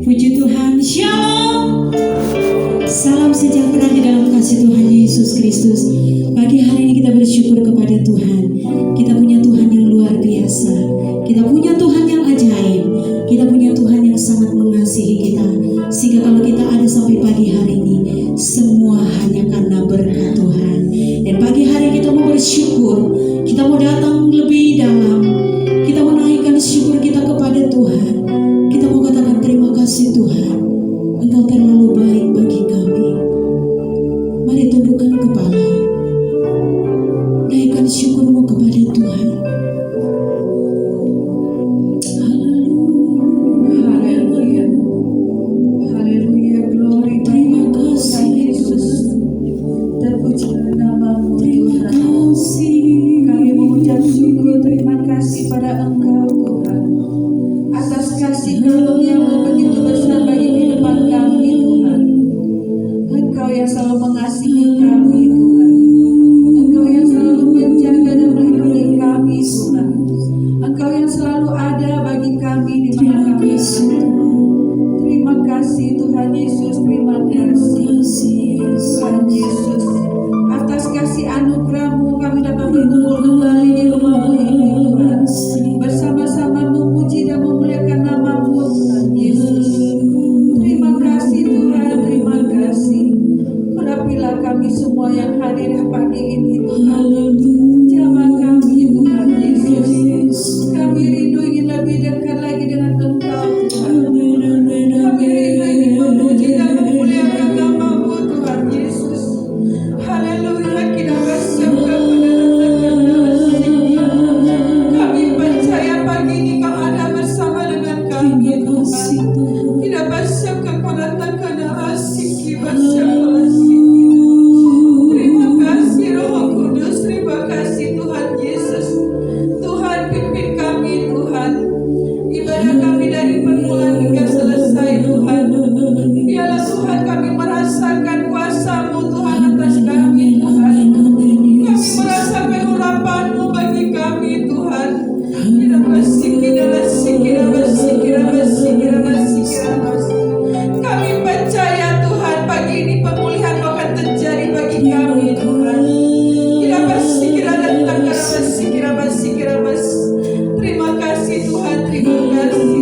Puji Tuhan, Shalom. Salam sejahtera di dalam kasih Tuhan Yesus Kristus. Pagi hari ini kita bersyukur kepada Tuhan. Kita punya Tuhan yang luar biasa. Kita punya Tuhan yang ajaib. Kita punya Tuhan yang sangat mengasihi kita. Sehingga kalau kita ada sampai pagi hari ini, semua hanya karena berkat Tuhan. Dan pagi hari kita mau bersyukur. Kita mau datang lebih dalam. Kita menaikkan syukur kita kepada Tuhan. Kita mau katakan terima kasih Tuhan. Engkau terlalu baik bagi kami. Mari tundukkan kepala. Naikkan syukurmu kepada Tuhan. Haleluya. Haleluya. Glory. Terima kasih Yesus. Terpujilah namamu. Terima kasih. Kami mengucap syukur. Terima kasih pada Engkau Tuhan. Atas kasih karunia-Mu begitu besar bagi kehidupan kami Tuhan. Engkau yang selalu mengasihi kami Tuhan. Engkau yang selalu menjaga dan melindungi kami Tuhan. Engkau yang selalu ada bagi kami di mana kami ada. Terima kasih Tuhan Yesus. Terima kasih Tuhan Yesus. Atas kasih anugerah-Mu kami dapat berkumpul kembali di rumah-Mu ini Tuhan. Bersama-sama memuji dan memuliakan nama-Mu Tuhan Yesus. Terima kasih Tuhan, terima kasih. Urapilah kami semua yang hadir pagi ini Tuhan. Jamah kami Tuhan Yesus. Kami rindu ingin lebih dekat lagi dengan Engkau Tuhan. Kami rindu ingin memuji dan memuliakan nama-Mu Tuhan Yesus. Haleluya, kita bersyukur kami percaya pagi ini Kau ada bersama dengan kami Tuhan. Kita bersyukur pada takana asiki bersyukur asiki. Terima kasih Roh Kudus, terima kasih Tuhan Yesus. Tuhan pimpin kami Tuhan. Ibadah kami dari permulaan hingga selesai Tuhan. Biarlah Tuhan kami merasakan kuasa-Mu Tuhan atas kami Tuhan. Kami merasakan urapan-Mu bagi kami Tuhan. Kita bersih, kami percaya Tuhan pagi ini pemulihan akan terjadi bagi kami Tuhan. Kita bersih, terima kasih Tuhan, terima kasih.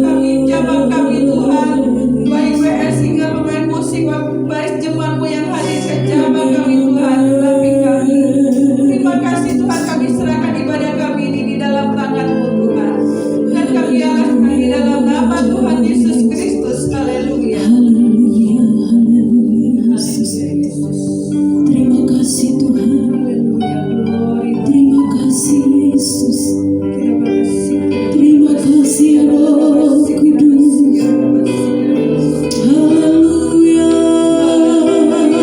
Kami jamaah kami Tuhan, baik WS hingga pemain musik, baik jemaat-Mu yang hadir ke jamaah kami Tuhan, urapi kami. Terima kasih Tuhan, kami serahkan ibadah kami ini di dalam tangan-Mu Tuhan. Dan kami arahkan di dalam nama Tuhan Yesus Kristus. Haleluya. Haleluya. Yesus. Terima kasih Tuhan. Haleluya. Glory. Terima kasih Yesus. Terima kasih Roh Kudus. Haleluya. Glory bagi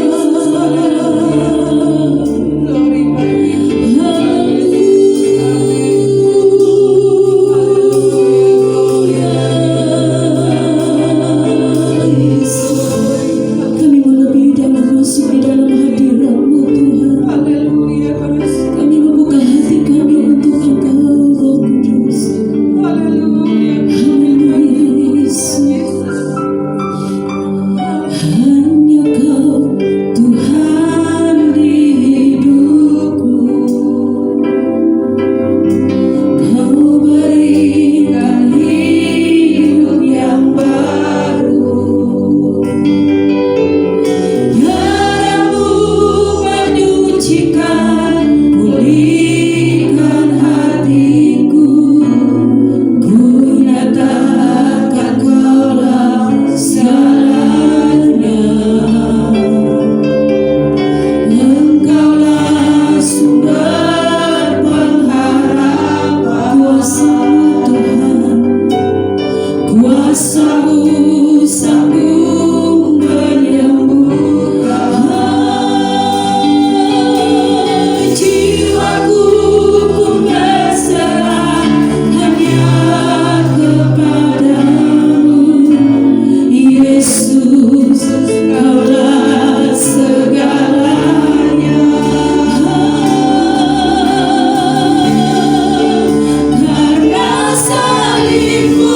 kami melebihi dan masuk di dalam hadirat-Mu Tuhan. Haleluya. Kami membuka hati kami untuk Engkau Roh Kudus. Haleluya. Haleluya Yesus. Hanya Kau Tuhan di hidupku. Kau berikan hidup yang baru. Darah-Mu menyucikan, pulihkan hatiku. Ku nyatakan Kaulah segalanya. Engkaulah sumber pengharapan. Kuasa-Mu Tuhan, kuasa-Mu sanggup menyembuhkan. Jiwaku ku berserah hanya kepadamu. Yesus, Kaulah segalanya. Karena salib-Mu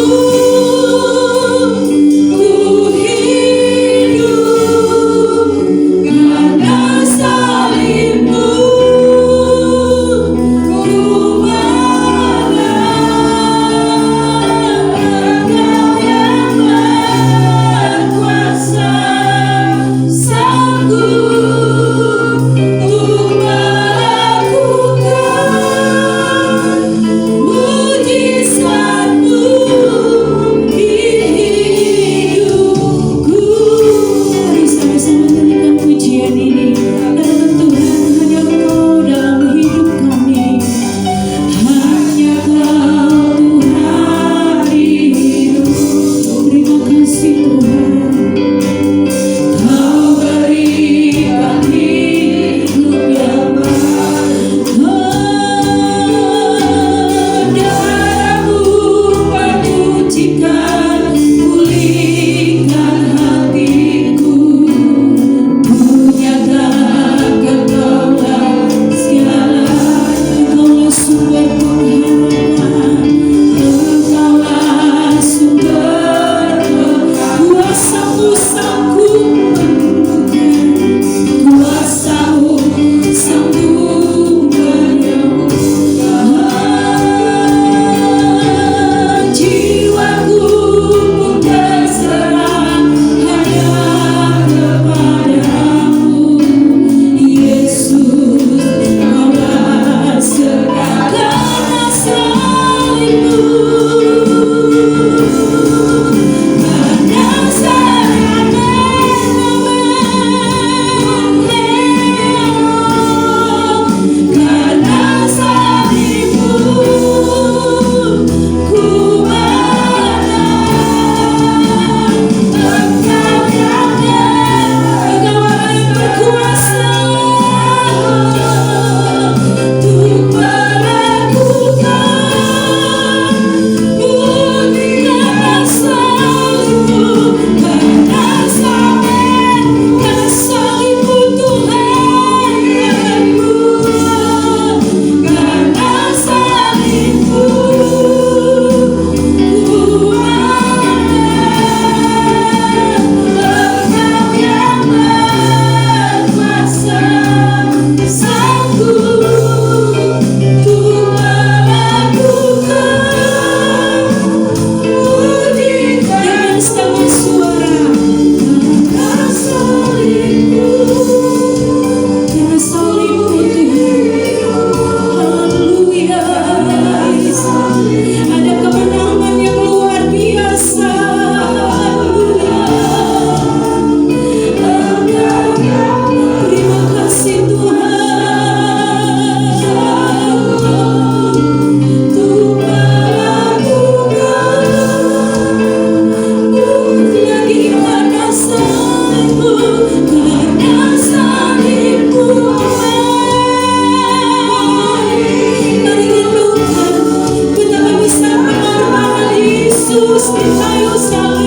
Ku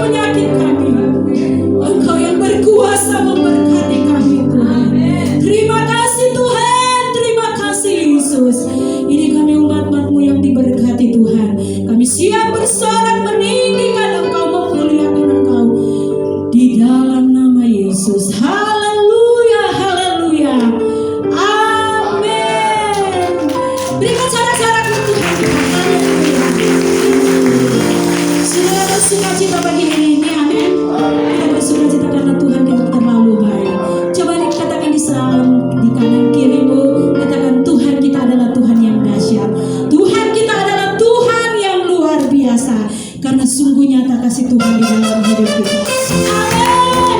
penyakit kami. Engkau yang berkuasa memberkati kami Tuhan. Terima kasih Tuhan, terima kasih Yesus. Ini kami umat-umat-Mu yang diberkati Tuhan. Kami siap bersorak meninggikan Engkau, memuliakan Engkau di dalam nama Yesus. Haleluya, haleluya. Amin. Berikan sorak-sorak untuk Tuhan. Sudah bersukacita pagi hari ini, amin. Kita bersukacita karena Tuhan kita terlalu baik. Coba dikatakan di kanan kirimu, katakan Tuhan kita adalah Tuhan yang dahsyat. Tuhan kita adalah Tuhan yang luar biasa. Karena sungguh nyata kasih Tuhan di dalam hidup kita. Amin.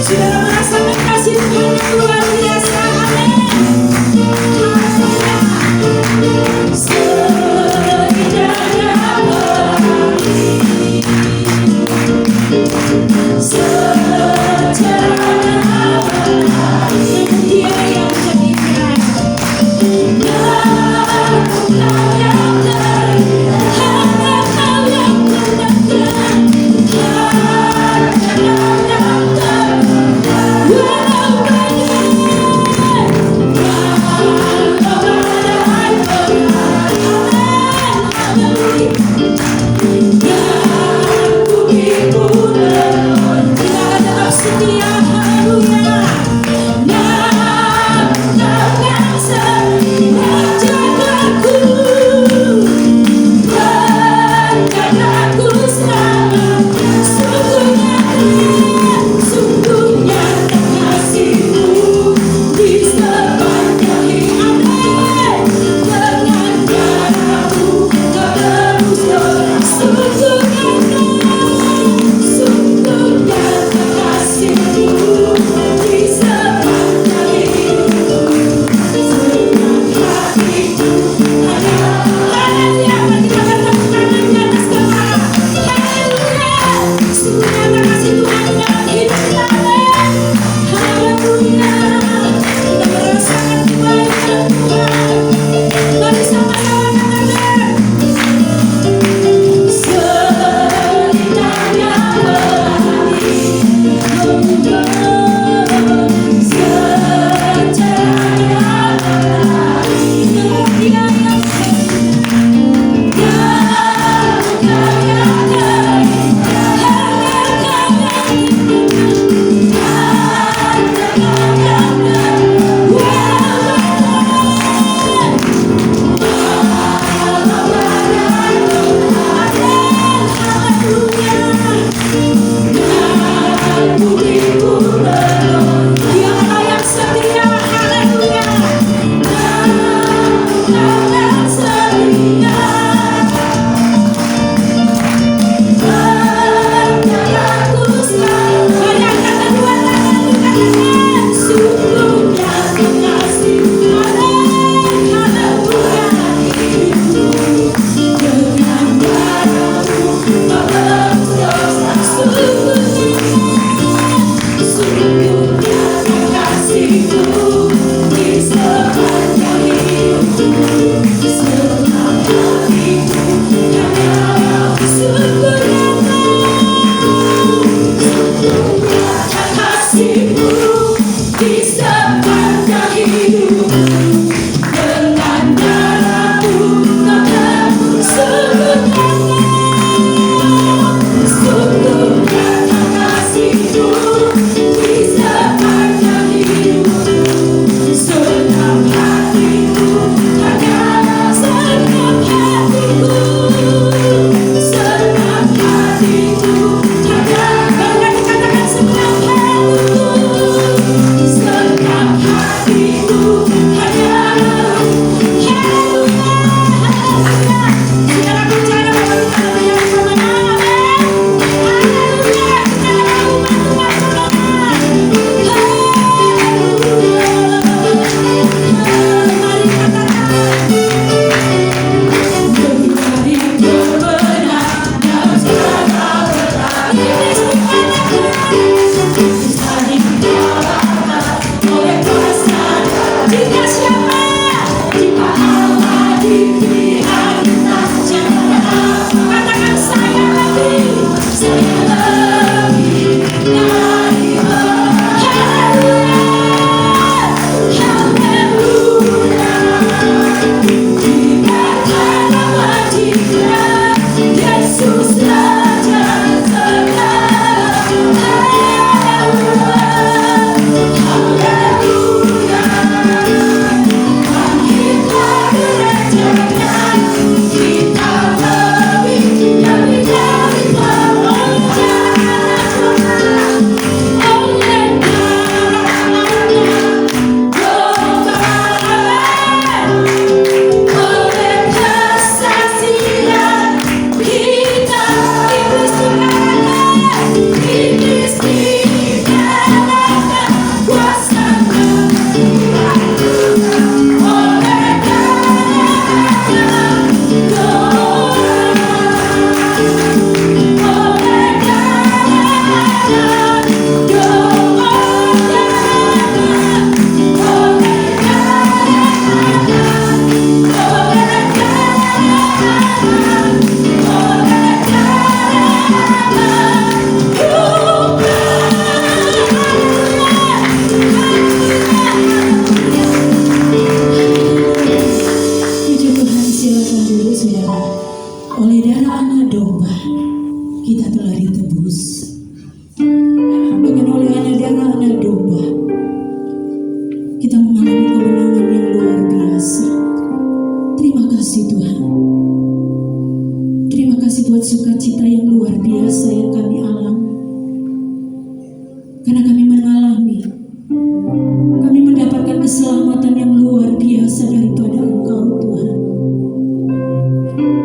Sudah merasakan kasih Tuhan yang luar biasa. Amin. Oleh darah anak domba kita telah ditebus. Dengan oleh darah anak domba kita mengalami kemenangan yang luar biasa. Terima kasih Tuhan. Terima kasih buat sukacita yang luar biasa yang kami alami. Karena kami mendapatkan keselamatan yang luar biasa daripada Engkau Tuhan.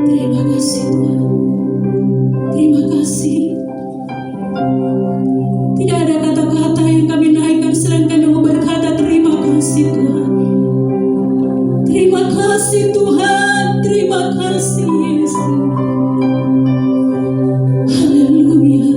Terima kasih Tuhan. Terima kasih. Tidak ada kata-kata yang kami naikkan selain kami berkata terima kasih Tuhan. Terima kasih Tuhan. Terima kasih Yesus. Haleluya.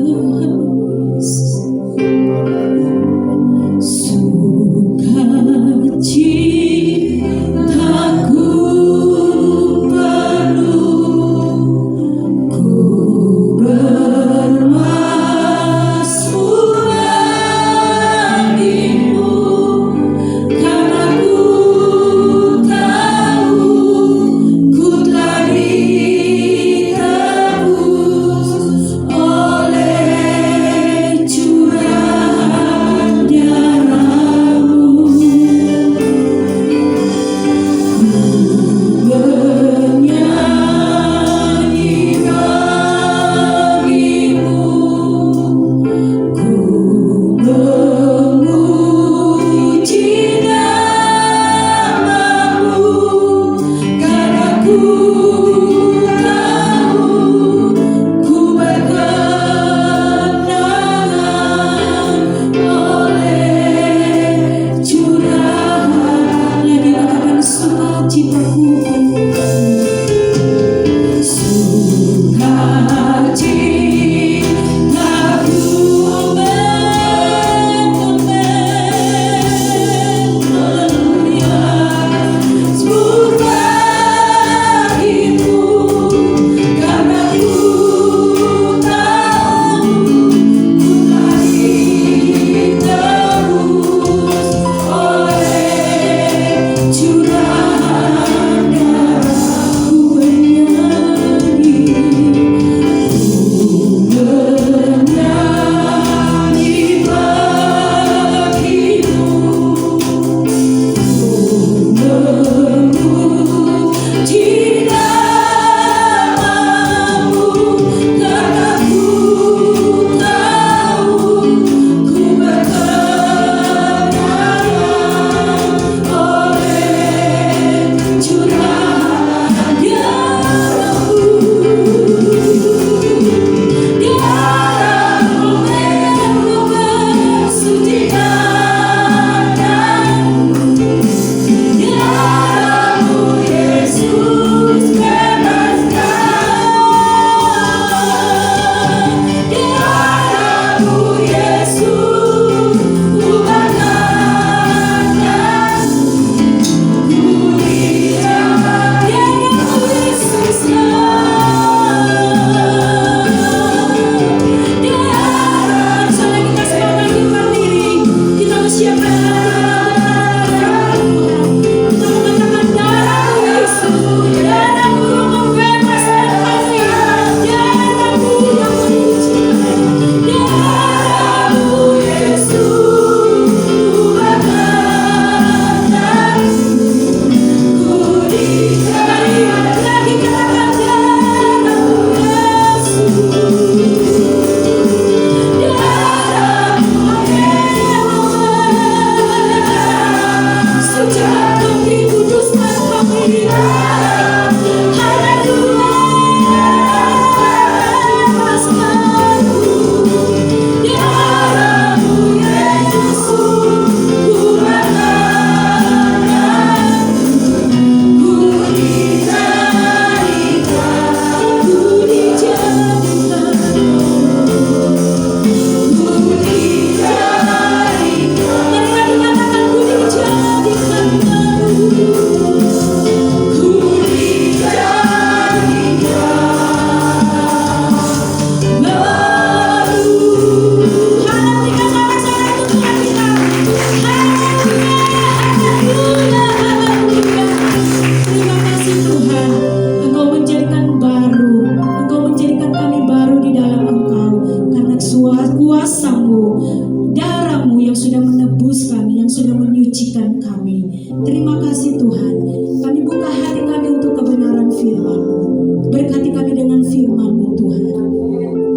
firman-Mu. Berkati kami dengan firman-Mu Tuhan.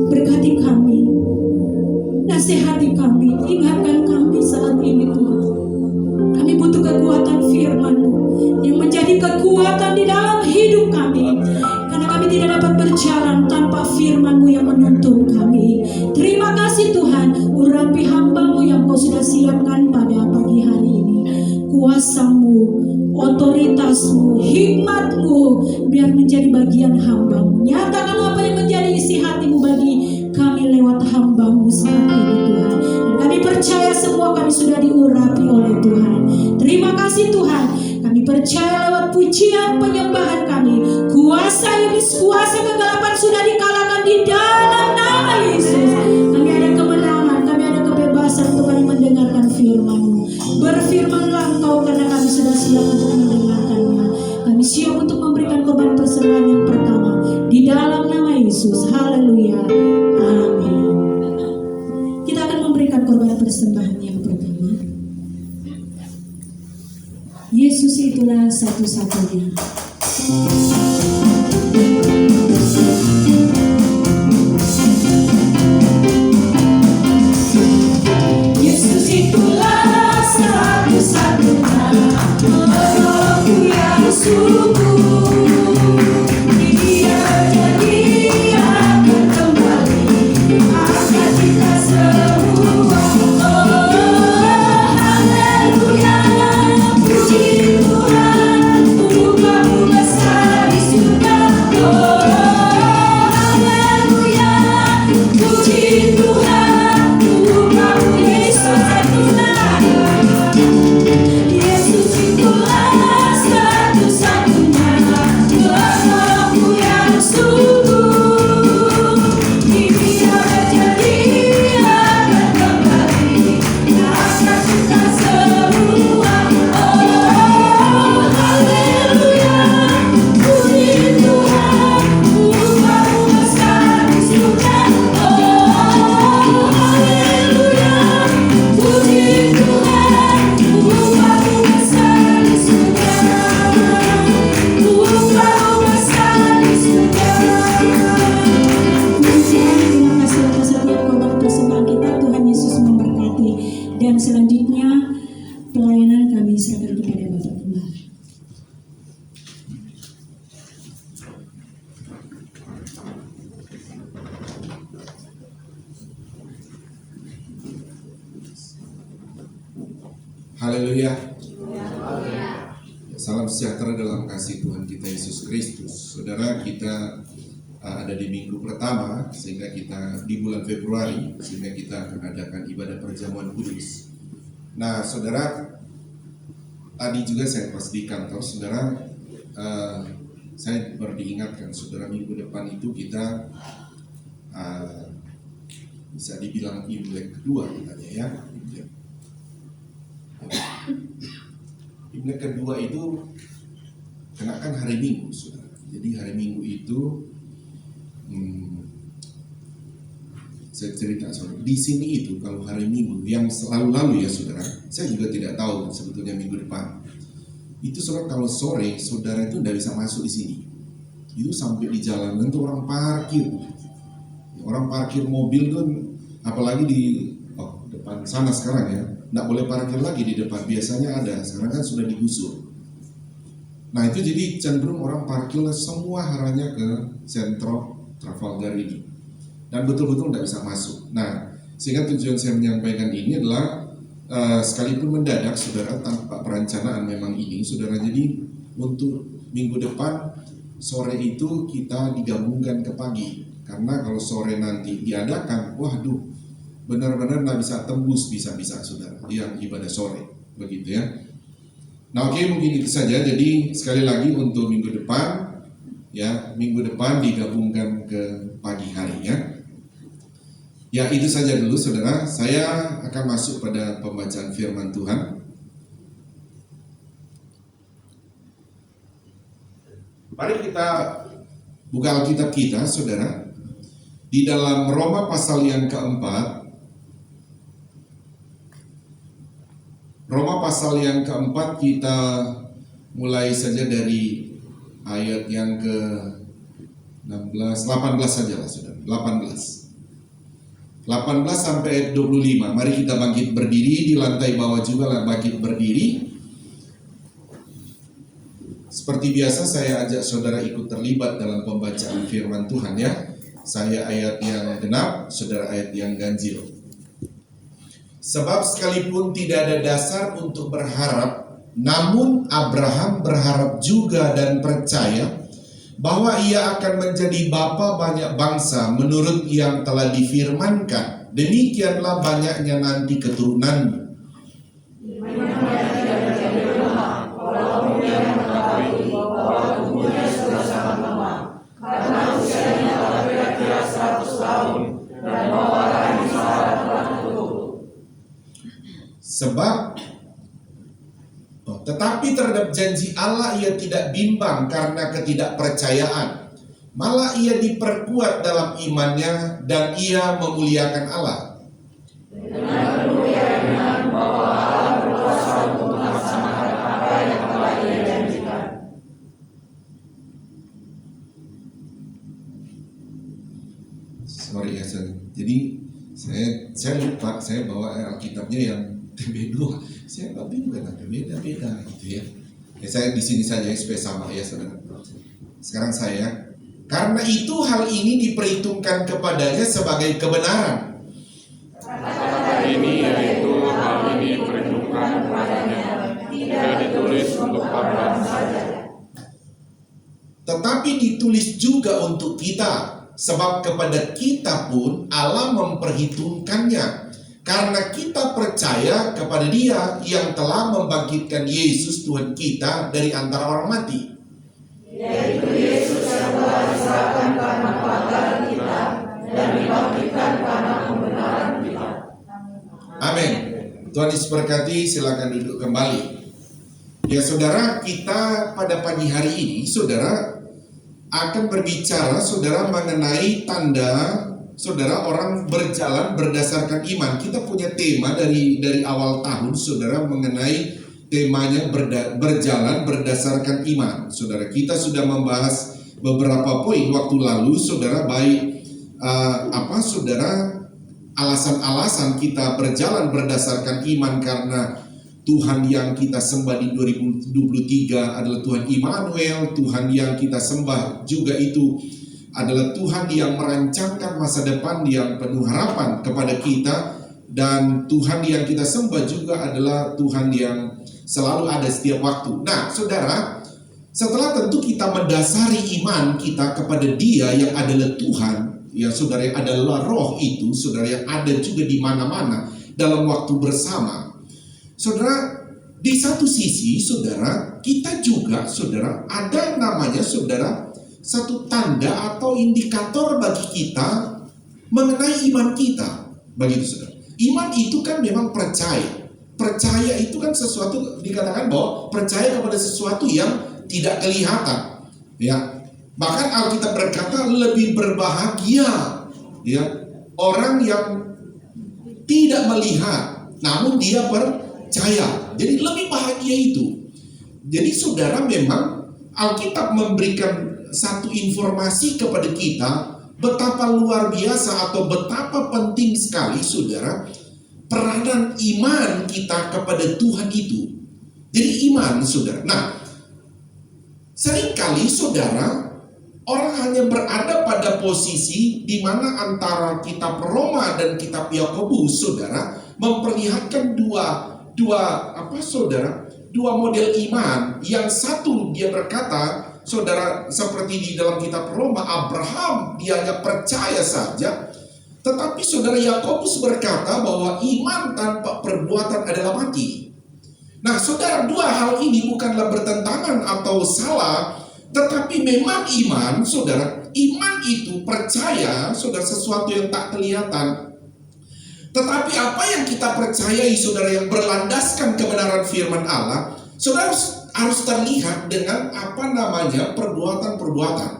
Berkati kami, nasihati kami, ingatkan kami saat ini Tuhan. Kami butuh kekuatan firman-Mu yang menjadi kekuatan di dalam hidup kami. Karena kami tidak dapat berjalan tanpa firman-Mu yang menuntun kami. Terima kasih Tuhan, urapi hamba-Mu yang Kau sudah siapkan pada pagi hari ini. Kuasa-Mu, otoritas-Mu, hikmat-Mu, biar menjadi bagian hamba-Mu. Nyatakan apa yang menjadi isi hati-Mu bagi kami lewat hamba-Mu saat ini Tuhan. Dan kami percaya semua kami sudah diurapi oleh Tuhan. Terima kasih Tuhan. Kami percaya lewat pujian penyembahan kami, kuasa iblis, kuasa kegelapan sudah dikalahkan di dalam nama Yesus. Kami ada kemenangan, kami ada kebebasan untuk kami mendengarkan firman-Mu. Berfirmanlah Engkau karena kami sudah siap untuk mendengarkannya. Kami siap untuk memberikan korban persembahan yang pertama di dalam nama Yesus. Haleluya. Amin. Kita akan memberikan korban persembahan yang pertama. Yesus itulah satu-satunya. Yesus itulah satu-satunya penolongku yang sungguh. Dia jadi akan kembali akan kita semua. Oh, haleluya, puji Tuhan, bunga-bunga besar di surga. Oh, haleluya, puji Tuhan, bunga-bunga Yesus itulah. Yesus itulah satu-satunya penolongku yang sungguh. Dia berjanji akan kembali akan kita semua. Oh, haleluya, puji Tuhan, bunga-bunga besar di surga. Oh, haleluya, puji Tuhan, bunga-bunga besar di surga. Bunga-bunga besar di surga. Terima kasih atas setiap korban persembahan kita. Tuhan Yesus memberkati. Dan selanjutnya pelayanan kami serahkan kepada Bapak Gembala. Haleluya. Salam sejahtera dalam kasih Tuhan kita Yesus Kristus. Saudara, kita ada di minggu pertama, sehingga kita di bulan Februari, sehingga kita akan adakan ibadah perjamuan kudus. Nah, saudara, tadi juga saya pas di kantor, saudara, saya baru diingatkan, saudara, minggu depan itu kita bisa dibilang Imlek kedua katanya ya. Imlek kedua itu kenakan hari Minggu, saudara. Jadi hari Minggu itu saya cerita, saudara. Di sini itu kalau hari Minggu yang selalu ya, saudara. Saya juga tidak tahu sebetulnya minggu depan. Itu saudara, kalau sore saudara itu tidak bisa masuk di sini. Itu sampai di jalanan tuh orang parkir. Orang parkir mobil tuh, apalagi di depan sana sekarang ya. Nggak boleh parkir lagi di depan, biasanya ada, sekarang kan sudah digusur. Nah itu jadi cenderung orang parkir semua arahnya ke sentro Trafalgar ini, dan betul-betul nggak bisa masuk. Nah sehingga tujuan saya menyampaikan ini adalah sekalipun mendadak, saudara, tanpa perencanaan memang ini, saudara. Jadi untuk minggu depan sore itu kita digabungkan ke pagi, karena kalau sore nanti diadakan, waduh, benar-benar nggak bisa tembus bisa-bisa, saudara, yang ibadah sore, begitu ya. Nah oke, mungkin itu saja. Jadi sekali lagi untuk minggu depan, ya minggu depan digabungkan ke pagi harinya. Ya itu saja dulu, saudara. Saya akan masuk pada pembacaan firman Tuhan. Mari kita buka Alkitab kita, saudara, di dalam Roma pasal yang keempat. Roma pasal yang keempat, kita mulai saja dari ayat yang ke 16, 18 saja lah saudara. 18 sampai ayat 25. Mari kita bangkit berdiri, di lantai bawah juga lah bangkit berdiri. Seperti biasa saya ajak saudara ikut terlibat dalam pembacaan firman Tuhan ya. Saya ayat yang genap, saudara ayat yang ganjil. Sebab sekalipun tidak ada dasar untuk berharap, namun Abraham berharap juga dan percaya bahwa ia akan menjadi bapa banyak bangsa menurut yang telah difirmankan. Demikianlah banyaknya nanti keturunanmu. Sebab tetapi terhadap janji Allah ia tidak bimbang karena ketidakpercayaan. Malah ia diperkuat dalam imannya dan ia memuliakan Allah. Sorry ya, jadi saya lupa, saya bawa Alkitabnya yang TB2. Saya nggak bingung kata beda-beda gitu ya. Saya di sini saja supaya sama ya saudara. Sekarang saya, karena itu hal ini diperhitungkan kepadanya sebagai kebenaran. Ini yaitu hal ini diperhitungkan kepadanya, tidak ditulis untuk Abraham saja, tetapi ditulis juga untuk kita. Sebab kepada kita pun Allah memperhitungkannya, karena kita percaya kepada Dia yang telah membangkitkan Yesus Tuhan kita dari antara orang mati. Yaitu Yesus yang telah diserahkan karena pelanggaran kita dan dibangkitkan karena kebenaran kita. Amin. Tuhan Yesus berkati, silakan duduk kembali. Ya saudara, kita pada pagi hari ini saudara akan berbicara saudara mengenai tanda saudara orang berjalan berdasarkan iman. Kita punya tema dari awal tahun saudara mengenai temanya berjalan berdasarkan iman. Saudara, kita sudah membahas beberapa poin waktu lalu saudara, baik saudara alasan-alasan kita berjalan berdasarkan iman karena Tuhan yang kita sembah di 2023 adalah Tuhan Immanuel. Tuhan yang kita sembah juga itu adalah Tuhan yang merancangkan masa depan yang penuh harapan kepada kita. Dan Tuhan yang kita sembah juga adalah Tuhan yang selalu ada setiap waktu. Nah saudara, setelah tentu kita mendasari iman kita kepada Dia yang adalah Tuhan, ya saudara, yang adalah roh itu, saudara, yang ada juga di mana-mana dalam waktu bersama. Saudara, di satu sisi saudara, kita juga saudara ada namanya saudara satu tanda atau indikator bagi kita mengenai iman kita. Begitu saudara. Iman itu kan memang percaya. Percaya itu kan sesuatu, dikatakan bahwa percaya kepada sesuatu yang tidak kelihatan. Ya. Bahkan Alkitab berkata lebih berbahagia ya orang yang tidak melihat namun dia percaya. Jadi lebih bahagia itu. Jadi saudara, memang Alkitab memberikan satu informasi kepada kita betapa luar biasa atau betapa penting sekali saudara peranan iman kita kepada Tuhan itu. Jadi iman saudara. Nah, seringkali saudara orang hanya berada pada posisi di mana antara kitab Roma dan kitab Yakobus saudara memperlihatkan dua model iman. Yang satu dia berkata saudara seperti di dalam kitab Roma, Abraham dia hanya percaya saja. Tetapi saudara Yakobus berkata bahwa iman tanpa perbuatan adalah mati. Nah saudara, dua hal ini bukanlah bertentangan atau salah, tetapi memang iman saudara, iman itu percaya saudara sesuatu yang tak kelihatan. Tetapi apa yang kita percayai saudara yang berlandaskan kebenaran firman Allah, saudara harus terlihat dengan perbuatan-perbuatan.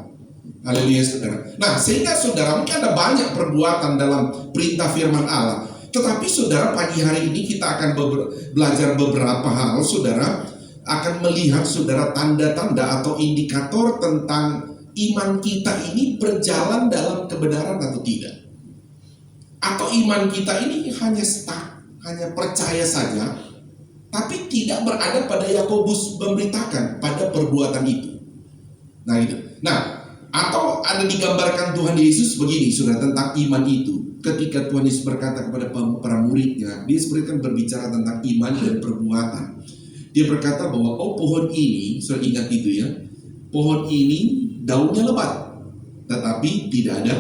Haleluya saudara. Nah sehingga saudara, mungkin ada banyak perbuatan dalam perintah firman Allah. Tetapi saudara, pagi hari ini kita akan belajar beberapa hal saudara akan melihat saudara tanda-tanda atau indikator tentang iman kita ini berjalan dalam kebenaran atau tidak. Atau iman kita ini hanya stuck, hanya percaya saja, tapi tidak berada pada Yakobus memberitakan pada perbuatan itu. Nah itu. Nah, atau ada digambarkan Tuhan Yesus begini, saudara, tentang iman itu. Ketika Tuhan Yesus berkata kepada para muridnya, dia sebenarnya kan berbicara tentang iman dan perbuatan. Dia berkata bahwa pohon ini, saudara ingat itu ya, pohon ini daunnya lebat, tetapi tidak ada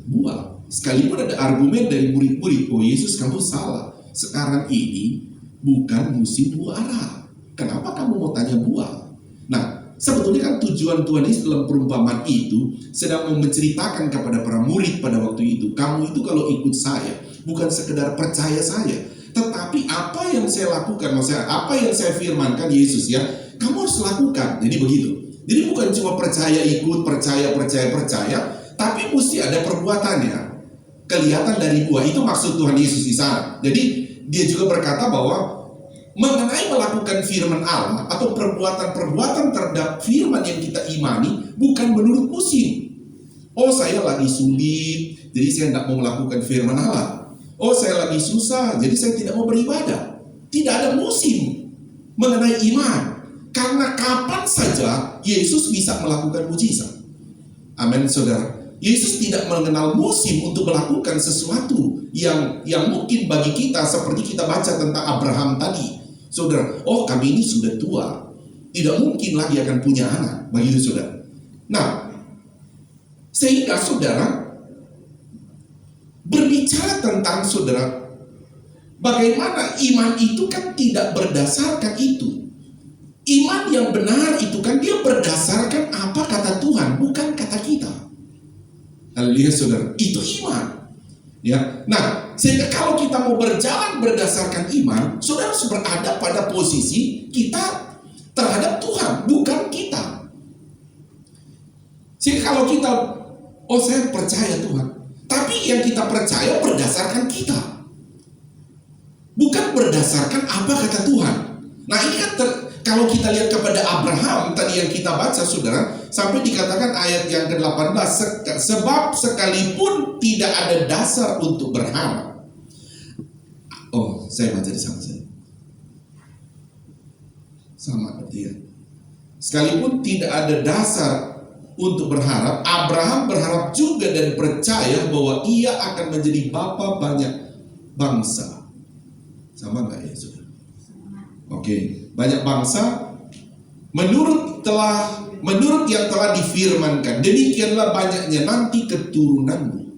buah. Sekalipun ada argumen dari murid-murid, oh Yesus kamu salah, sekarang ini bukan musim buah ara. Kenapa kamu mau tanya buah? Nah, sebetulnya kan tujuan Tuhan Yesus dalam perumpamaan itu sedang menceritakan kepada para murid pada waktu itu, kamu itu kalau ikut saya bukan sekedar percaya saya, tetapi apa yang saya lakukan, maksudnya apa yang saya firmankan Yesus ya, kamu harus lakukan. Jadi begitu. Jadi bukan cuma percaya ikut, percaya, tapi mesti ada perbuatannya. Kelihatan dari buah, itu maksud Tuhan Yesus di sana. Jadi dia juga berkata bahwa mengenai melakukan firman Allah atau perbuatan-perbuatan terhadap firman yang kita imani bukan menurut musim. Oh saya lagi sulit, jadi saya tidak mau melakukan firman Allah. Oh saya lagi susah, jadi saya tidak mau beribadah. Tidak ada musim mengenai iman. Karena kapan saja Yesus bisa melakukan mujizat. Amin saudara. Yesus tidak mengenal musim untuk melakukan sesuatu yang mungkin bagi kita seperti kita baca tentang Abraham tadi. Saudara, oh kami ini sudah tua, tidak mungkin lagi akan punya anak. Begitu saudara. Nah, sehingga saudara berbicara tentang saudara, bagaimana iman itu kan tidak berdasarkan itu. Iman yang benar itu kan dia berdasarkan apa kata Tuhan, bukan kata kita. Haleluya saudara, itu iman. Ya, nah sehingga kalau kita mau berjalan berdasarkan iman, saudara harus berada pada posisi kita terhadap Tuhan, bukan kita. Sehingga kalau kita, oh saya percaya Tuhan, tapi yang kita percaya berdasarkan kita, bukan berdasarkan apa kata Tuhan. Nah ini kan kalau kita lihat kepada Abraham tadi yang kita baca saudara, sampai dikatakan ayat yang ke-18, sebab sekalipun tidak ada dasar untuk berharap. Oh, saya baca di sana saya. Sama artinya. Sekalipun tidak ada dasar untuk berharap, Abraham berharap juga dan percaya bahwa ia akan menjadi bapa banyak bangsa. Sama enggak ya saudara? Oke, banyak bangsa menurut yang telah difirmankan, demikianlah banyaknya nanti keturunanmu.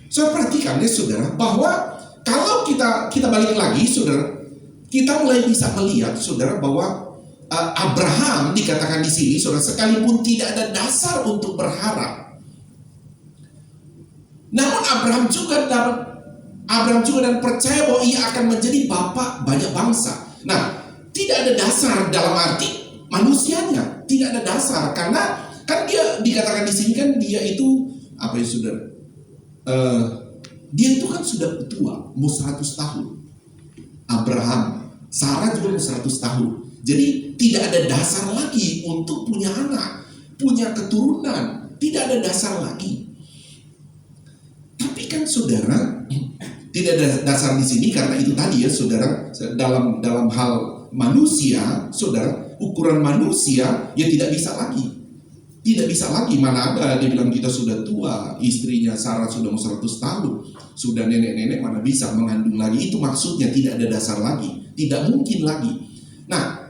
So perhatikan ya saudara, bahwa kalau kita balik lagi saudara, kita mulai bisa melihat saudara bahwa Abraham dikatakan di sini saudara, sekalipun tidak ada dasar untuk berharap, namun Abraham juga dan percaya bahwa ia akan menjadi bapa banyak bangsa. Nah, tidak ada dasar dalam arti manusianya, tidak ada dasar karena kan dia dikatakan di sini kan dia itu apa ya saudara? Dia itu kan sudah tua, mau 100 tahun. Abraham, Sarah juga mau 100 tahun. Jadi tidak ada dasar lagi untuk punya anak, punya keturunan, tidak ada dasar lagi. Tapi kan saudara, tidak ada dasar di sini karena itu tadi ya saudara, dalam hal manusia, saudara, ukuran manusia ya tidak bisa lagi, mana ada dia bilang kita sudah tua, istrinya Sarah sudah mau 100 tahun, sudah nenek-nenek mana bisa mengandung lagi. Itu maksudnya tidak ada dasar lagi, tidak mungkin lagi. Nah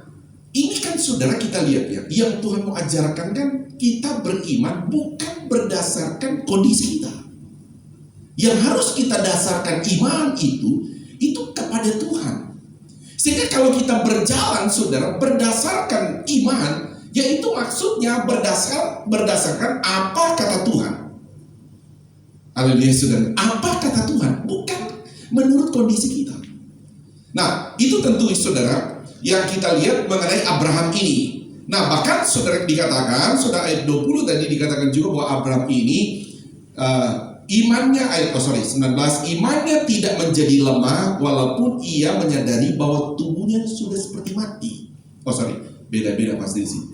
ini kan saudara kita lihat ya, yang Tuhan mau ajarkan kan kita beriman bukan berdasarkan kondisi kita. Yang harus kita dasarkan iman itu kepada Tuhan. Sehingga kalau kita berjalan saudara berdasarkan iman, yaitu maksudnya berdasarkan apa kata Tuhan. Haleluya saudara, apa kata Tuhan, bukan menurut kondisi kita. Nah itu tentu saudara yang kita lihat mengenai Abraham ini. Nah bahkan saudara dikatakan, saudara ayat 20 tadi dikatakan juga bahwa Abraham ini imannya, ayat 19, imannya tidak menjadi lemah walaupun ia menyadari bahwa tubuhnya sudah seperti mati. Beda-beda pasti di sini.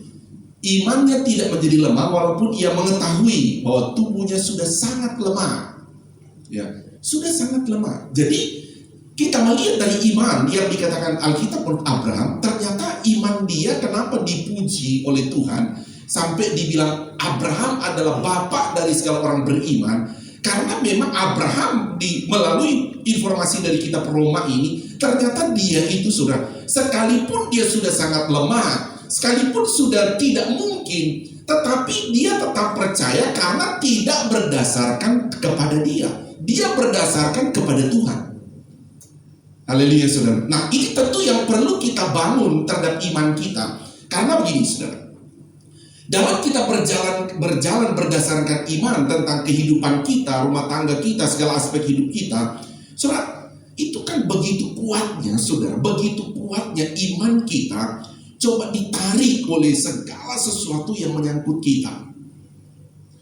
Imannya tidak menjadi lemah walaupun ia mengetahui bahwa tubuhnya sudah sangat lemah. Ya, sudah sangat lemah. Jadi kita melihat dari iman yang dikatakan Alkitab menurut Abraham, ternyata iman dia kenapa dipuji oleh Tuhan sampai dibilang Abraham adalah bapak dari segala orang beriman, karena memang Abraham melalui informasi dari kitab Roma ini, ternyata dia itu sekalipun dia sudah sangat lemah, sekalipun sudah tidak mungkin, tetapi dia tetap percaya karena tidak berdasarkan kepada dia berdasarkan kepada Tuhan. Haleluya saudara. Nah ini tentu yang perlu kita bangun terhadap iman kita. Karena begini saudara, dalam kita berjalan berdasarkan iman tentang kehidupan kita, rumah tangga kita, segala aspek hidup kita, saudara, itu kan begitu kuatnya saudara, begitu kuatnya iman kita coba ditarik oleh segala sesuatu yang menyangkut kita.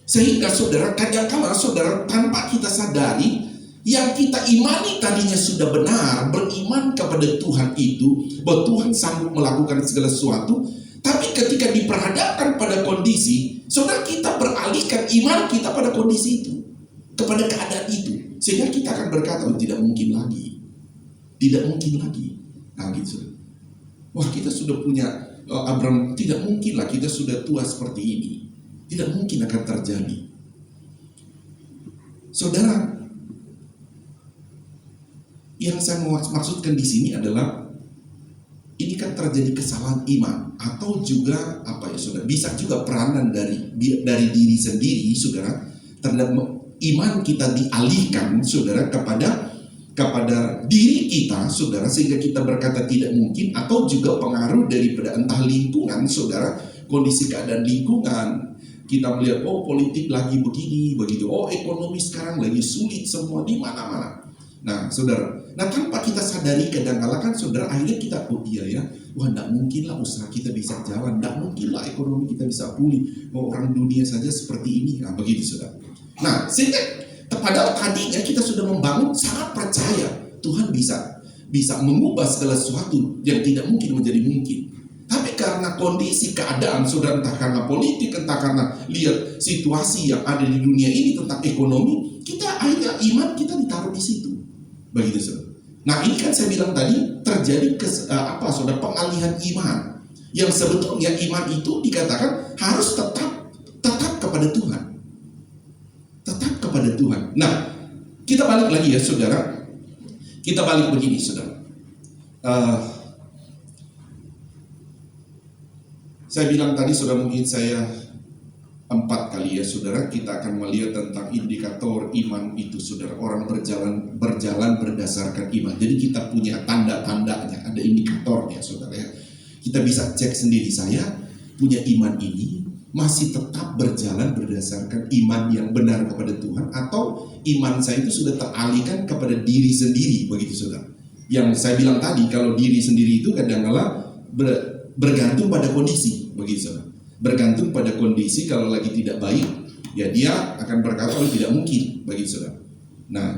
Sehingga saudara, kadang-kadang saudara tanpa kita sadari, yang kita imani tadinya sudah benar, beriman kepada Tuhan itu, bahwa Tuhan sanggup melakukan segala sesuatu, tapi ketika diperhadapkan pada kondisi, saudara, kita beralihkan iman kita pada kondisi itu, kepada keadaan itu, sehingga kita akan berkata, oh, tidak mungkin lagi. Nah gitu. Wah, kita sudah punya Abraham, tidak mungkin lah kita sudah tua seperti ini. Tidak mungkin akan terjadi. Saudara, yang saya mau maksudkan di sini adalah ini kan terjadi kesalahan iman, atau juga apa ya saudara, bisa juga peranan dari diri sendiri saudara, terhadap iman kita dialihkan saudara kepada diri kita saudara, sehingga kita berkata tidak mungkin, atau juga pengaruh daripada entah lingkungan saudara, kondisi keadaan lingkungan. Kita melihat, oh politik lagi begini begitu, oh ekonomi sekarang lagi sulit semua di mana-mana. Nah saudara, tanpa kita sadari kadang-kala kan saudara, akhirnya kita, oh iya ya, wah tidak mungkin lah usaha kita bisa jalan, tidak mungkin lah ekonomi kita bisa pulih, oh orang dunia saja seperti ini, nah begitu saudara. Nah sehingga padahal tadinya kita sudah membangun sangat percaya Tuhan bisa mengubah segala sesuatu yang tidak mungkin menjadi mungkin. Tapi karena kondisi keadaan saudara, entah karena politik, entah karena lihat situasi yang ada di dunia ini tentang ekonomi, kita akhirnya iman kita ditaruh di situ. Begitu saudara. Nah ini kan saya bilang tadi terjadi saudara, pengalihan iman, yang sebetulnya iman itu dikatakan harus tetap kepada Tuhan, tetap kepada Tuhan. Nah kita balik lagi ya saudara, kita balik begini saudara. Saya bilang tadi saudara, mungkin saya 4 kali ya saudara, kita akan melihat tentang indikator iman itu saudara. Orang berjalan berdasarkan iman. Jadi kita punya tanda-tandanya, ada indikatornya saudara ya. Kita bisa cek sendiri, saya punya iman ini masih tetap berjalan berdasarkan iman yang benar kepada Tuhan, atau iman saya itu sudah teralihkan kepada diri sendiri, begitu saudara. Yang saya bilang tadi, kalau diri sendiri itu kadang-kala bergantung pada kondisi, begitu saudara. Bergantung pada kondisi, kalau lagi tidak baik, ya dia akan berkata, oh tidak mungkin, begitu saudara. Nah,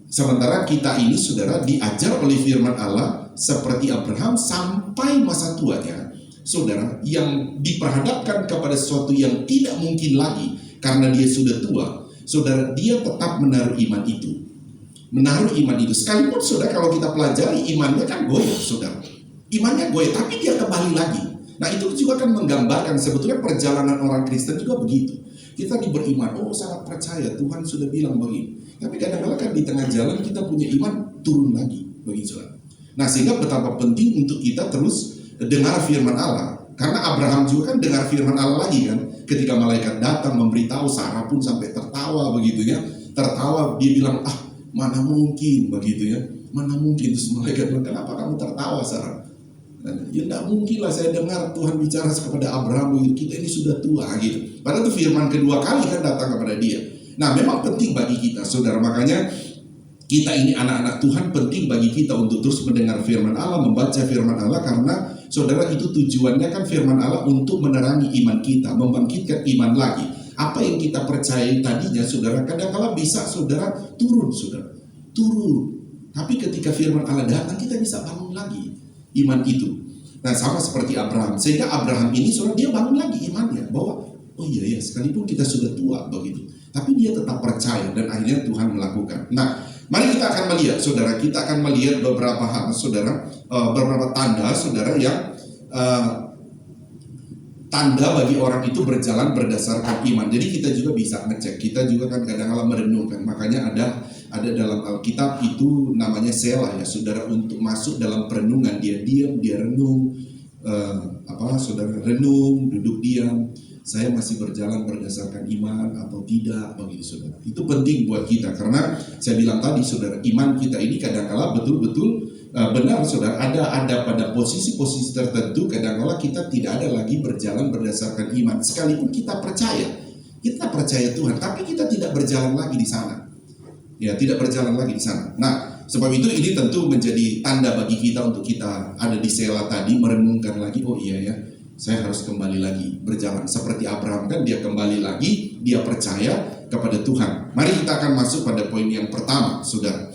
sementara kita ini saudara diajar oleh firman Allah seperti Abraham sampai masa tuanya, saudara, yang diperhadapkan kepada sesuatu yang tidak mungkin lagi karena dia sudah tua, saudara, dia tetap menaruh iman itu. Menaruh iman itu, sekalipun saudara kalau kita pelajari imannya kan goyah saudara. Imannya goyah, tapi dia kembali lagi. Nah itu juga kan menggambarkan sebetulnya perjalanan orang Kristen juga begitu. Kita beriman, oh sangat percaya Tuhan sudah bilang begini. Tapi kadang-kadang kan di tengah jalan kita punya iman turun lagi, begitu. Nah sehingga betapa penting untuk kita terus dengar firman Allah. Karena Abraham juga kan dengar firman Allah lagi kan. Ketika malaikat datang memberitahu, Sarah pun sampai tertawa begitu ya. Tertawa, dia bilang, mana mungkin begitu ya. Mana mungkin. Terus malaikat bilang, kenapa kamu tertawa Sarah? Ya tidak mungkin lah saya dengar Tuhan bicara kepada Abraham, kita ini sudah tua gitu. Padahal itu firman kedua kali kan datang kepada dia. Nah memang penting bagi kita saudara, makanya kita ini anak-anak Tuhan, penting bagi kita untuk terus mendengar firman Allah, membaca firman Allah, karena saudara itu tujuannya kan firman Allah untuk menerangi iman kita, membangkitkan iman lagi. Apa yang kita percayai tadinya saudara, kadang-kala bisa saudara turun. Tapi ketika firman Allah datang, kita bisa bangun lagi iman itu. Nah, sama seperti Abraham. Sehingga Abraham ini saudara, dia bangun lagi imannya bahwa oh iya ya, sekalipun kita sudah tua begitu, tapi dia tetap percaya dan akhirnya Tuhan melakukan. Nah, mari kita akan melihat saudara, kita akan melihat beberapa hal saudara, beberapa tanda saudara yang tanda bagi orang itu berjalan berdasarkan iman. Jadi kita juga bisa ngecek, kita juga kan kadang-kadang merenungkan. Makanya ada dalam Alkitab itu namanya selah ya saudara, untuk masuk dalam perenungan. Dia diam, dia renung, saudara renung, duduk diam. Saya masih berjalan berdasarkan iman atau tidak begitu saudara. Itu penting buat kita karena saya bilang tadi saudara, iman kita ini kadang-kala betul-betul benar saudara, ada pada posisi-posisi tertentu kadang-kala kita tidak ada lagi berjalan berdasarkan iman. Sekalipun kita percaya Tuhan, tapi kita tidak berjalan lagi di sana. Ya, tidak berjalan lagi di sana. Nah, sebab itu ini tentu menjadi tanda bagi kita untuk kita ada di sela tadi, merenungkan lagi, oh iya ya, saya harus kembali lagi berjalan. Seperti Abraham kan, dia kembali lagi, dia percaya kepada Tuhan. Mari kita akan masuk pada poin yang pertama, saudara.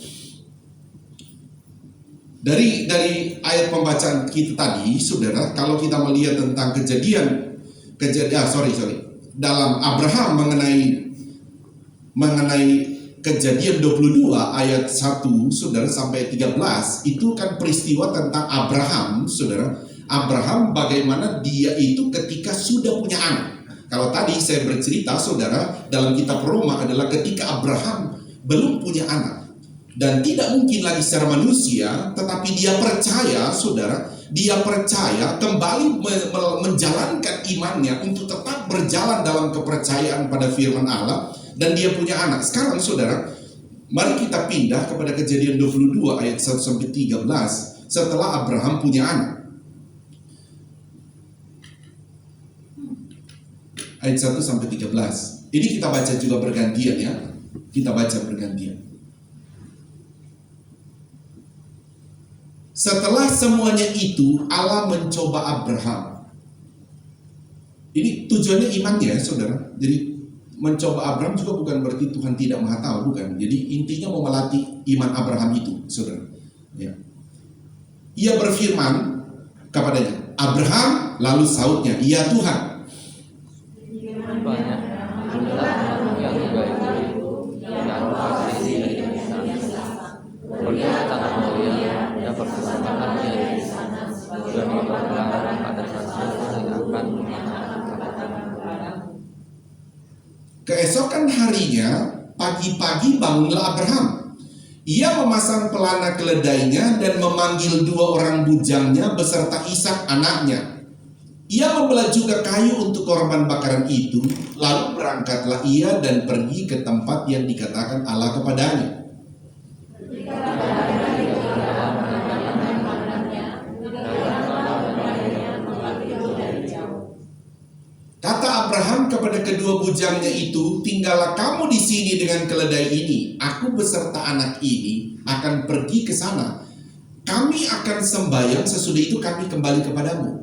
Dari ayat pembacaan kita tadi, saudara, kalau kita melihat tentang kejadian dalam Abraham mengenai Kejadian 22 ayat 1 saudara sampai 13 itu kan peristiwa tentang Abraham, saudara. Abraham bagaimana dia itu ketika sudah punya anak. Kalau tadi saya bercerita saudara dalam kitab Roma adalah ketika Abraham belum punya anak dan tidak mungkin lagi secara manusia, tetapi dia percaya saudara, dia percaya kembali menjalankan imannya untuk tetap berjalan dalam kepercayaan pada firman Allah. Dan dia punya anak. Sekarang saudara, mari kita pindah kepada Kejadian 22 ayat 1 sampai 13 setelah Abraham punya anak. Ayat 1 sampai 13. Ini kita baca juga bergantian ya. Kita baca bergantian. Setelah semuanya itu Allah mencoba Abraham. Ini tujuannya imannya ya saudara. Jadi mencoba Abraham juga bukan berarti Tuhan tidak maha tahu, bukan. Jadi intinya mau melatih iman Abraham itu, saudara. Ya. Ia berfirman kepadanya, Abraham, lalu sautnya, iya Tuhan. Keesokan harinya, pagi-pagi bangunlah Abraham. Ia memasang pelana keledainya dan memanggil 2 orang bujangnya beserta Ishak anaknya. Ia membelah juga kayu untuk korban bakaran itu, lalu berangkatlah ia dan pergi ke tempat yang dikatakan Allah kepadanya. Kata Abraham kepada kedua bujangnya itu, tinggallah kamu di sini dengan keledai ini. Aku beserta anak ini akan pergi ke sana. Kami akan sembahyang, sesudah itu kami kembali kepadamu.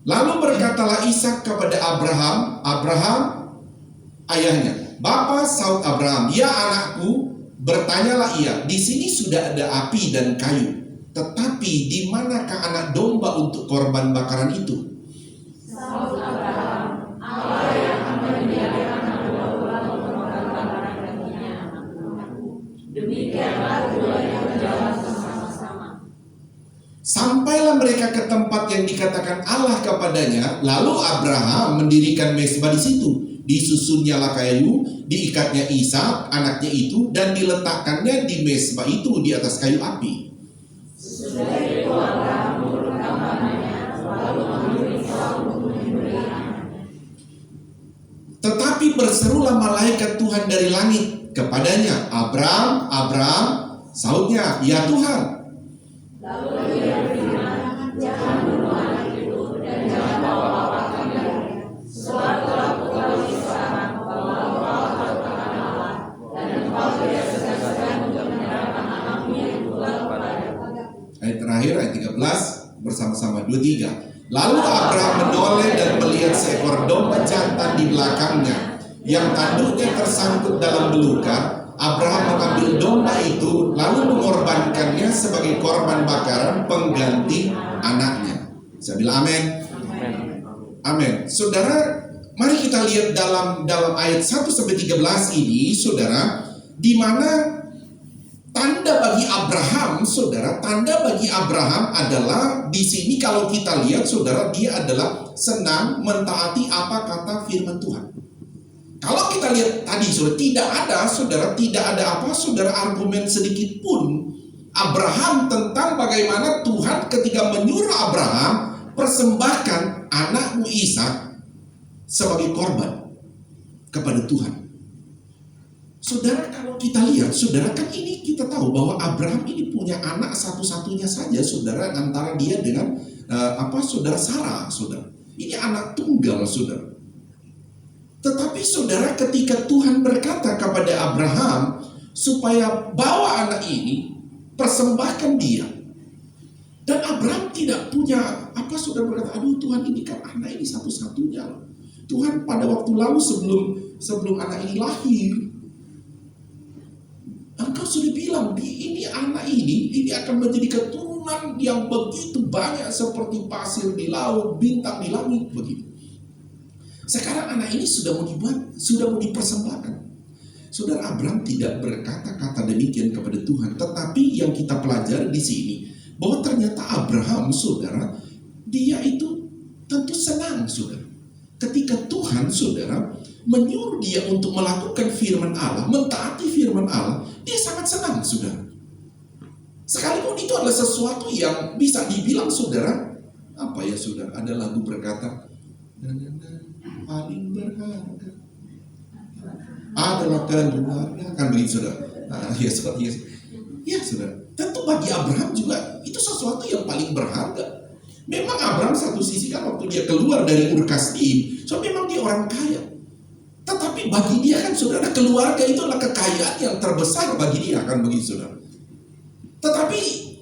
Lalu berkatalah Ishak kepada Abraham, Abraham, ayahnya. Bapa, saut Abraham, ya anakku, bertanyalah ia, di sini sudah ada api dan kayu, tetapi di manakah anak domba untuk korban bakaran itu? Saut Abraham, Allah yang akan menyediakan anak domba untuk korban bakaran baginya, demikianlah keduanya berjalan bersama-sama. Sampailah mereka ke tempat yang dikatakan Allah kepadanya. Lalu Abraham mendirikan mezbah di situ. Disusunnyalah kayu, diikatnya Ishak anaknya itu, dan diletakkannya di mezbah itu di atas kayu api. Sesudah itu Abraham menurunkan panahnya, lalu mengambil Ishak untuk menyembelih anaknya. Tetapi berserulah malaikat Tuhan dari langit kepadanya, Abraham, Abraham, sautnya, ya Tuhan. Lalu dia berfirman, jangan bunuh anak itu dan jangan bawa apa-apa dia. Sebab telah ku tahu sekarang bahwa engkau taat Allah dan engkau tidak segan-segan untuk menyerahkan anakmu yang tunggal kepadaku. Ayat terakhir, ayat 13, bersama-sama. 23. Lalu Abraham menoleh dan melihat seekor domba jantan di belakangnya yang tanduknya tersangkut dalam belukar. Abraham mengambil domba itu lalu mengorbankannya sebagai korban bakaran pengganti anaknya. Saya bilang amin. Amin. Saudara, mari kita lihat dalam ayat 1-13 ini, saudara, di mana tanda bagi Abraham, saudara, tanda bagi Abraham adalah di sini kalau kita lihat, saudara, dia adalah senang mentaati apa kata firman Tuhan. Kalau kita lihat tadi, saudara, tidak ada apa, saudara, argumen sedikit pun Abraham tentang bagaimana Tuhan ketika menyuruh Abraham persembahkan anakmu Ishak sebagai korban kepada Tuhan. Saudara, kalau kita lihat, saudara, kan ini kita tahu bahwa Abraham ini punya anak satu-satunya saja, saudara, antara dia dengan saudara Sarah, saudara. Ini anak tunggal, saudara. Tetapi saudara, ketika Tuhan berkata kepada Abraham supaya bawa anak ini, persembahkan dia. Dan Abraham tidak punya saudara berkata, aduh Tuhan, ini kan anak ini satu-satunya. Tuhan pada waktu lalu sebelum anak ini lahir, Engkau sudah bilang, ini anak ini akan menjadi keturunan yang begitu banyak seperti pasir di laut, bintang di langit, begitu. Sekarang anak ini sudah mau dipersembahkan. Saudara, Abraham tidak berkata-kata demikian kepada Tuhan, tetapi yang kita pelajari di sini bahwa ternyata Abraham, saudara, dia itu tentu senang, saudara. Ketika Tuhan, saudara, menyuruh dia untuk melakukan firman Allah, mentaati firman Allah, dia sangat senang, saudara. Sekalipun itu adalah sesuatu yang bisa dibilang, saudara, saudara, ada lagu berkata, paling berharga adalah keluarga, kan begitu, saudara. Ya, saudara. Tentu bagi Abraham juga itu sesuatu yang paling berharga. Memang Abraham satu sisi kan waktu dia keluar dari Ur Kasdim, memang dia orang kaya. Tetapi bagi dia kan, saudara, keluarga itu adalah kekayaan yang terbesar bagi dia, kan begitu, saudara. Tetapi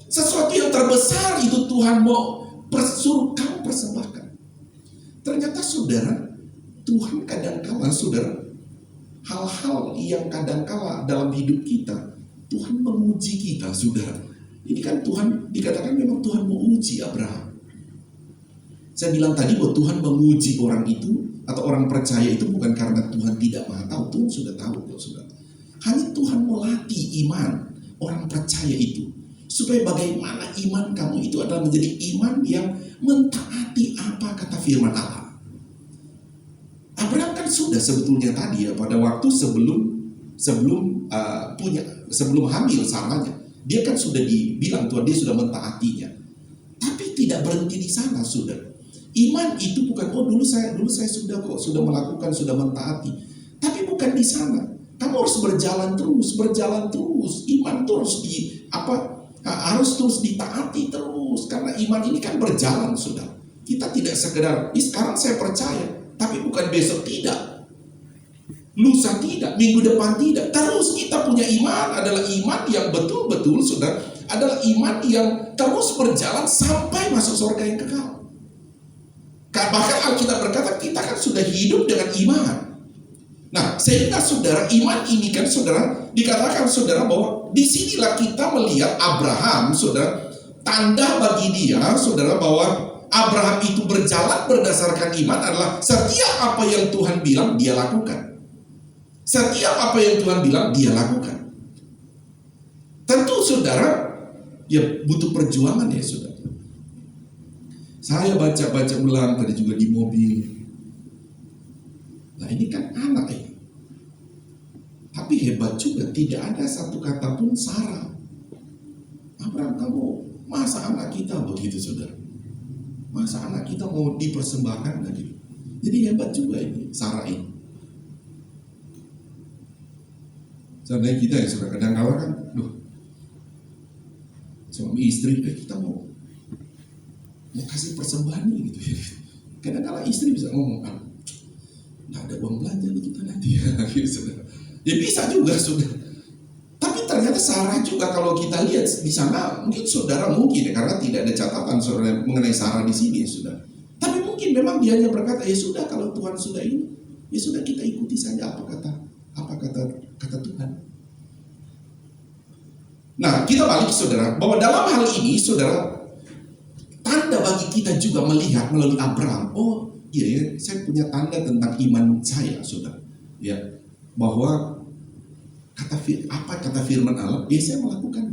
sesuatu yang terbesar itu Tuhan mau suruh kamu persembahkan. Ternyata, saudara, Tuhan kadangkala, saudara, hal-hal yang kadangkala dalam hidup kita, Tuhan menguji kita, saudara. Ini kan Tuhan, dikatakan memang Tuhan menguji Abraham. Saya bilang tadi bahwa Tuhan menguji orang itu atau orang percaya itu bukan karena Tuhan tidak maha tahu. Tuhan sudah tahu, saudara. Hanya Tuhan melatih iman orang percaya itu, supaya bagaimana iman kamu itu adalah menjadi iman yang mentaati apa kata firman Allah. Abraham kan sudah sebetulnya tadi pada waktu sebelum hamil Sarahnya, dia kan sudah dibilang Tuhan, dia sudah mentaatinya. Tapi tidak berhenti di sana, saudara. Iman itu bukan dulu saya sudah melakukan, sudah mentaati. Tapi bukan di sana. Kamu harus berjalan terus. Iman itu harus terus ditaati terus, karena iman ini kan berjalan, saudara. Kita tidak sekedar sekarang saya percaya, tapi bukan besok tidak, lusa tidak, minggu depan tidak. Terus kita punya iman adalah iman yang betul-betul, saudara, adalah iman yang terus berjalan sampai masuk surga yang kekal. Bahkan Alkitab berkata kita kan sudah hidup dengan iman. Nah, sehingga, saudara, iman ini kan, saudara, dikatakan, saudara, bahwa disinilah kita melihat Abraham, saudara, tanda bagi dia, saudara, bahwa Abraham itu berjalan berdasarkan iman adalah setiap apa yang Tuhan bilang dia lakukan. Setiap apa yang Tuhan bilang dia lakukan. Tentu, saudara, ya butuh perjuangan, ya, saudara. Saya baca ulang tadi juga di mobil. Nah, ini kan anak ya. Tapi hebat juga, tidak ada satu kata pun Sarah. Abraham, kamu masa anak kita begitu, saudara? Masa anak kita mau dipersembahkan lagi? Jadi hebat juga ini Sarah ini. Seandainya kita ya, saudara, kadang-kadang kan, suami istri kita mau kasih persembahan gitu ya. Kadang-kadang istri bisa ngomong, nggak ada uang belanja nih kita nanti ya, gitu, saudara. Ya bisa juga, saudara. Tapi ternyata ternyata Sarah juga kalau kita lihat di sana, mungkin saudara mungkin ya, karena tidak ada catatan saudara mengenai Sarah di sini ya sudah. Tapi mungkin memang dia hanya berkata, ya sudah kalau Tuhan sudah ini, ya sudah kita ikuti saja apa kata Tuhan. Nah, kita balik saudara, bahwa dalam hal ini saudara, tanda bagi kita juga melihat melalui Abraham, oh iya ya, saya punya tanda tentang iman saya saudara, ya, bahwa kata firman Allah, ya saya melakukan.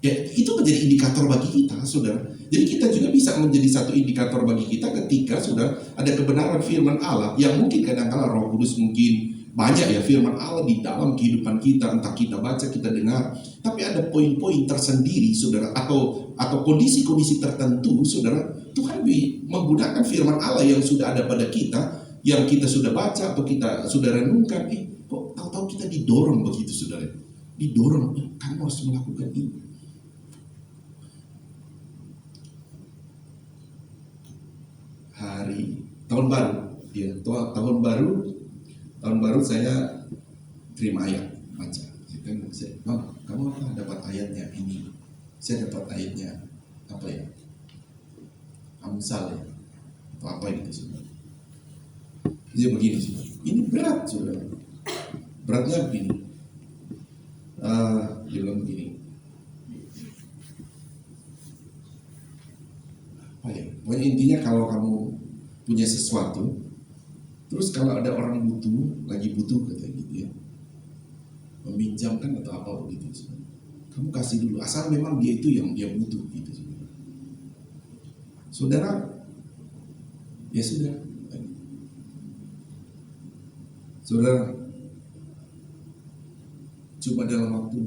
Ya, itu menjadi indikator bagi kita, saudara. Jadi kita juga bisa menjadi satu indikator bagi kita ketika sudah ada kebenaran firman Allah yang mungkin kadang-kala Roh Kudus mungkin banyak ya firman Allah di dalam kehidupan kita, entah kita baca, kita dengar, tapi ada poin-poin tersendiri, saudara, atau kondisi-kondisi tertentu, saudara. Tuhan menggunakan firman Allah yang sudah ada pada kita, yang kita sudah baca atau kita sudah renungkan, kok tahu-tahu kita didorong begitu, saudara, didorong, kamu harus melakukan ini. Tahun baru saya terima ayat baca. Kamu apa dapat ayatnya ini? Saya dapat ayatnya apa ya? Amsal ya, atau apa gitu saudara. Dia begini saudara. Ini berat saudara. Beratnya begini. Dia bilang begini. Apa ya? Pokoknya intinya kalau kamu punya sesuatu, terus kalau ada orang lagi butuh katanya gitu ya, meminjamkan atau apa begitu, kamu kasih dulu, asal memang dia itu yang dia butuh gitu, saudara. Ya sudah, saudara, cuma dalam waktu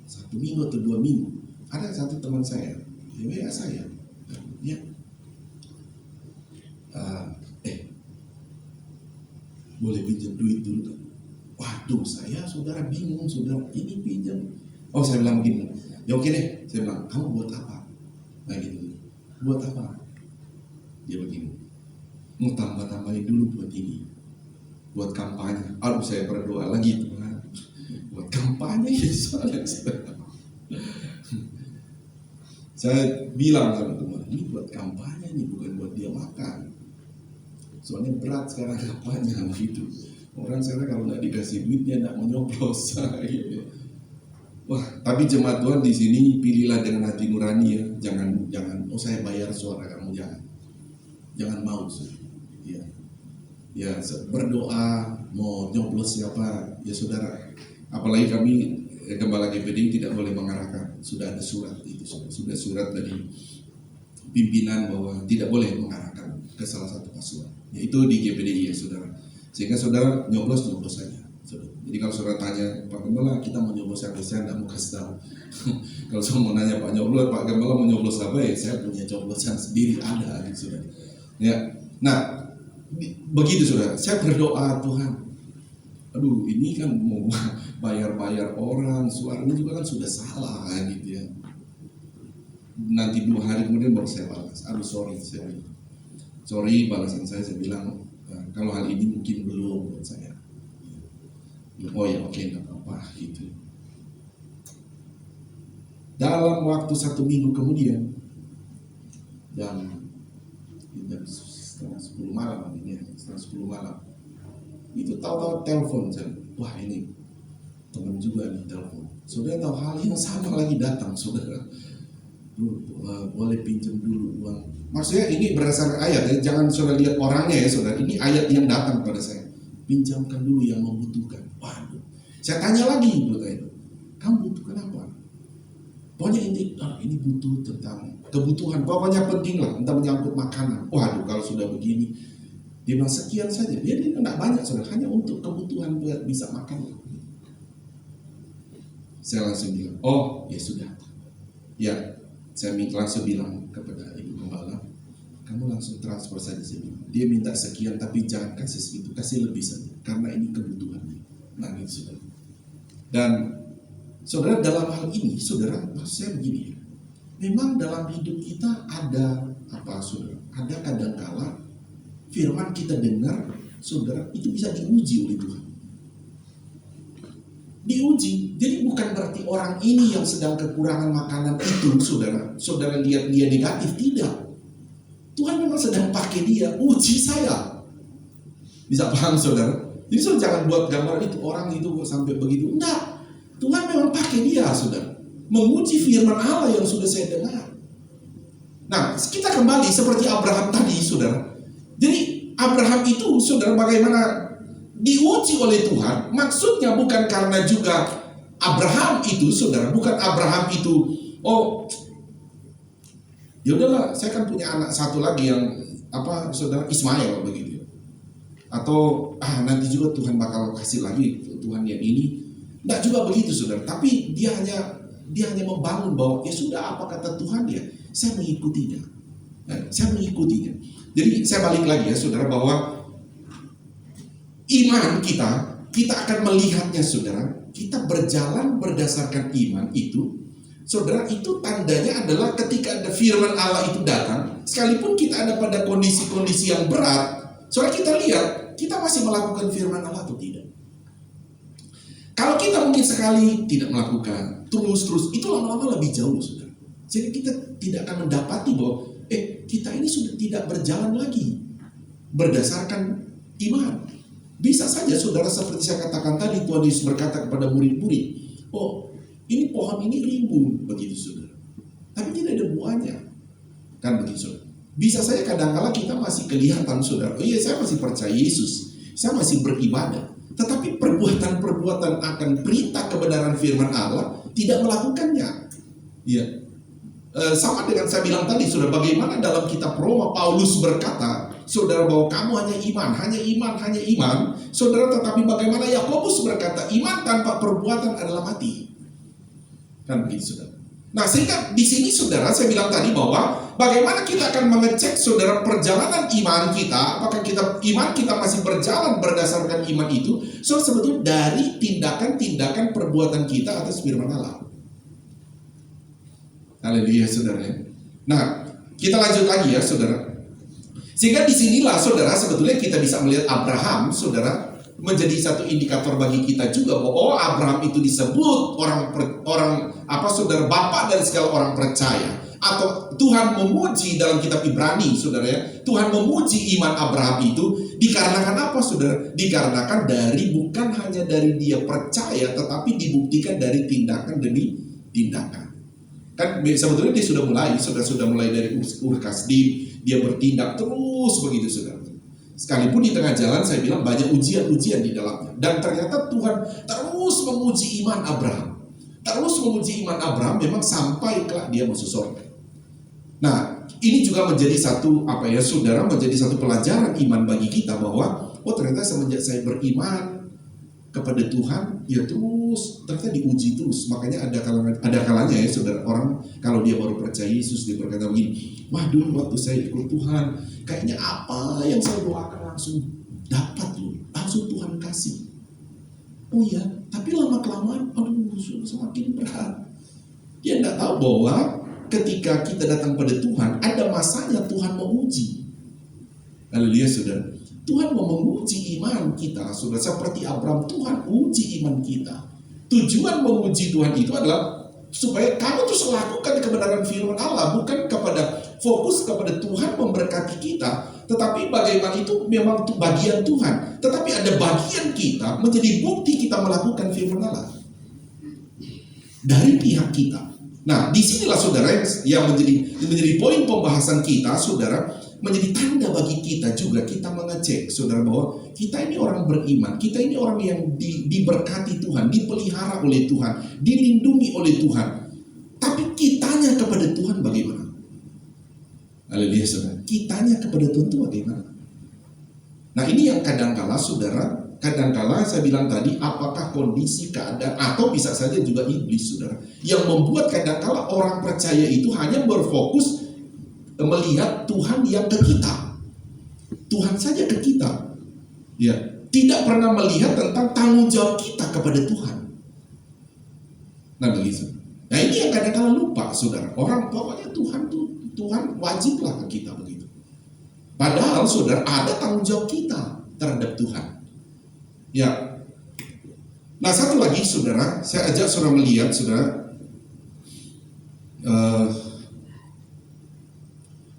1 minggu atau 2 minggu, ada satu teman saya, dia saya, ya. Boleh pinjam duit dulu kan? Waduh, saya saudara bingung, saudara, ini pinjam. Oh, saya bilang begini, ya oke deh, saya bilang, kamu buat apa? Nah gitu, buat apa? Dia begini, mau tambahin dulu buat ini, buat kampanye. Aduh, saya berdoa lagi Tuhan, buat kampanye ya soalnya. Saya bilang sama teman, ini buat kampanye, ini bukan buat dia makan. Soalnya berat sekarang kampanye gitu. Orang sekarang kalau nggak dikasih duit dia nggak mau nyoblos. Gitu. Wah, tapi jemaat Tuhan di sini pilihlah dengan hati nurani ya. Jangan. Oh saya bayar suara kamu, jangan mau. Ya berdoa mau nyoblos siapa ya saudara. Apalagi kami Gembala GPD tidak boleh mengarahkan. Sudah ada surat itu, sudah surat dari pimpinan bahwa tidak boleh mengarahkan ke salah satu paslon. Itu di GPDI ya saudara. Sehingga saudara nyoblos saja. Jadi kalau saudara tanya Pak Gembala kita mau nyoblos siapa, saya tidak mau kasih tahu. Kalau saya mau nanya Pak Gembala mau nyoblos apa ya, saya punya coblosan sendiri ada gitu saudara. Ya, nah begitu saudara. Saya berdoa Tuhan. Aduh ini kan mau bayar orang, suaranya juga kan sudah salah gitu ya. Nanti 2 hari kemudian baru saya balas. Aduh sorry balasan saya bilang kalau hal ini mungkin belum buat saya. Oh ya oke, enggak apa-apa gitu. Dalam waktu 1 minggu kemudian jam 9:30 malam ini, 9:30 malam itu tahu-tahu telepon saya. Wah ini teman juga nih telepon. Saudara tahu hal yang sama lagi datang saudara. Boleh pinjam dulu uang. Maksudnya ini berdasarkan ayat ya, jangan saudara lihat orangnya ya saudara. Ini ayat yang datang pada saya. Pinjamkan dulu yang membutuhkan. Waduh. Saya tanya lagi itu. Kamu butuhkan apa? Pokoknya ini butuh tentang kebutuhan. Pokoknya penting lah, entah menyangkut makanan. Waduh kalau sudah begini, dia bilang sekian saja. Dia tidak banyak saudara, hanya untuk kebutuhan buat bisa makan. Saya langsung bilang, oh ya sudah. Ya. Saya langsung bilang kepada Ibu Gembala, kamu langsung transfer saja. Dia minta sekian, tapi jangan kasih segitu, kasih lebih saja, karena ini kebutuhannya. Nah gitu saudara. Dan saudara dalam hal ini, saudara, maksud saya begini ya, memang dalam hidup kita ada apa saudara? Ada kadangkala firman kita dengar, saudara, itu bisa diuji oleh Tuhan. Diuji. Jadi bukan berarti orang ini yang sedang kekurangan makanan itu, saudara lihat dia negatif, tidak. Tuhan memang sedang pakai dia, uji saya. Bisa paham saudara? Jadi saudara jangan buat gambar itu orang itu sampai begitu. Enggak. Tuhan memang pakai dia, saudara, menguji firman Allah yang sudah saya dengar. Nah, kita kembali seperti Abraham tadi, saudara. Jadi Abraham itu, saudara, bagaimana diuji oleh Tuhan, maksudnya bukan karena juga Abraham itu, saudara, bukan Abraham itu, oh, ya udahlah, saya kan punya anak satu lagi yang saudara, Ismail begitu, atau nanti juga Tuhan bakal kasih lagi Tuhan yang ini. Tidak juga begitu, saudara. Tapi dia hanya membangun bahwa ya sudah apa kata Tuhan ya, saya mengikutinya. Saya mengikutinya. Jadi saya balik lagi ya, saudara, bahwa iman kita akan melihatnya, saudara. Kita berjalan berdasarkan iman itu, saudara, itu tandanya adalah ketika ada firman Allah itu datang, sekalipun kita ada pada kondisi-kondisi yang berat, saudara, kita lihat kita masih melakukan firman Allah atau tidak. Kalau kita mungkin sekali tidak melakukan, terus, itu lama-lama lebih jauh, saudara. Jadi kita tidak akan mendapati bahwa kita ini sudah tidak berjalan lagi berdasarkan iman. Bisa saja, saudara, seperti saya katakan tadi, Tuhan Yesus berkata kepada murid-murid, oh, ini pohon ini rimbun, begitu, saudara, tapi tidak ada buahnya, kan begitu, saudara. Bisa saja kadang-kala kita masih kelihatan, saudara, oh iya, saya masih percaya Yesus, saya masih beribadah, tetapi perbuatan-perbuatan akan perintah kebenaran firman Allah tidak melakukannya. Ya, sama dengan saya bilang tadi, saudara, bagaimana dalam kitab Roma Paulus berkata, saudara, bahwa kamu hanya iman, saudara, tetapi bagaimana Yakobus berkata, iman tanpa perbuatan adalah mati. Kan begitu, saudara. Nah, sehingga di sini, saudara, saya bilang tadi bahwa bagaimana kita akan mengecek, saudara, perjalanan iman kita, apakah iman kita masih berjalan berdasarkan iman itu, sebetulnya dari tindakan-tindakan perbuatan kita atas firman Allah. Haleluya, saudara. Nah, kita lanjut lagi ya, saudara. Sehingga disinilah, saudara, sebetulnya kita bisa melihat Abraham, saudara, menjadi satu indikator bagi kita juga bahwa Abraham itu disebut saudara, bapak dari segala orang percaya, atau Tuhan memuji dalam kitab Ibrani, saudara ya. Tuhan memuji iman Abraham itu dikarenakan apa, saudara? Dikarenakan bukan hanya dari dia percaya, tetapi dibuktikan dari tindakan demi tindakan. Kan sebetulnya dia sudah mulai dari Ur Kasdim, dia bertindak terus begitu, saudara. Sekalipun di tengah jalan saya bilang banyak ujian-ujian di dalamnya. Dan ternyata Tuhan terus menguji iman Abraham. Memang sampai kelak dia masuk surga. Nah, ini juga menjadi satu saudara, menjadi satu pelajaran iman bagi kita bahwa ternyata semenjak saya beriman kepada Tuhan, ya terus ternyata diuji terus. Makanya ada kalanya ya, saudara, orang kalau dia baru percaya Yesus, dia berkata begini, waduh, waktu saya ikut Tuhan, kayaknya apa yang saya doakan langsung dapat loh, langsung Tuhan kasih. Oh ya, tapi lama-kelamaan, sudah semakin berat. Dia tidak tahu bahwa ketika kita datang pada Tuhan, ada masanya Tuhan menguji. Haleluya, saudara. Tuhan mau menguji iman kita, saudara. Seperti Abraham, Tuhan uji iman kita. Tujuan menguji Tuhan itu adalah supaya kamu terus lakukan kebenaran firman Allah, bukan fokus kepada Tuhan memberkati kita, tetapi bagaimana itu memang bagian Tuhan, tetapi ada bagian kita menjadi bukti kita melakukan firman Allah dari pihak kita. Nah, disinilah, saudara, yang menjadi poin pembahasan kita, saudara, menjadi tanda bagi kita juga, kita mengecek, saudara, bahwa kita ini orang beriman, kita ini orang yang diberkati Tuhan, dipelihara oleh Tuhan, dilindungi oleh Tuhan. Tapi kitanya kepada Tuhan bagaimana? Haleluya, saudara. Kitanya kepada Tuhan itu bagaimana? Nah, ini yang kadangkala, saudara, saya bilang tadi, apakah kondisi keadaan atau bisa saja juga iblis, saudara, yang membuat kadangkala orang percaya itu hanya berfokus melihat Tuhan yang ke kita, Tuhan saja ke kita, ya, tidak pernah melihat tentang tanggung jawab kita kepada Tuhan. Nah, begitu. Nah, ini yang kadang-kadang lupa, saudara. Orang pokoknya Tuhan wajiblah ke kita begitu. Padahal, saudara, ada tanggung jawab kita terhadap Tuhan. Ya. Nah, satu lagi saudara, saya ajak saudara melihat saudara,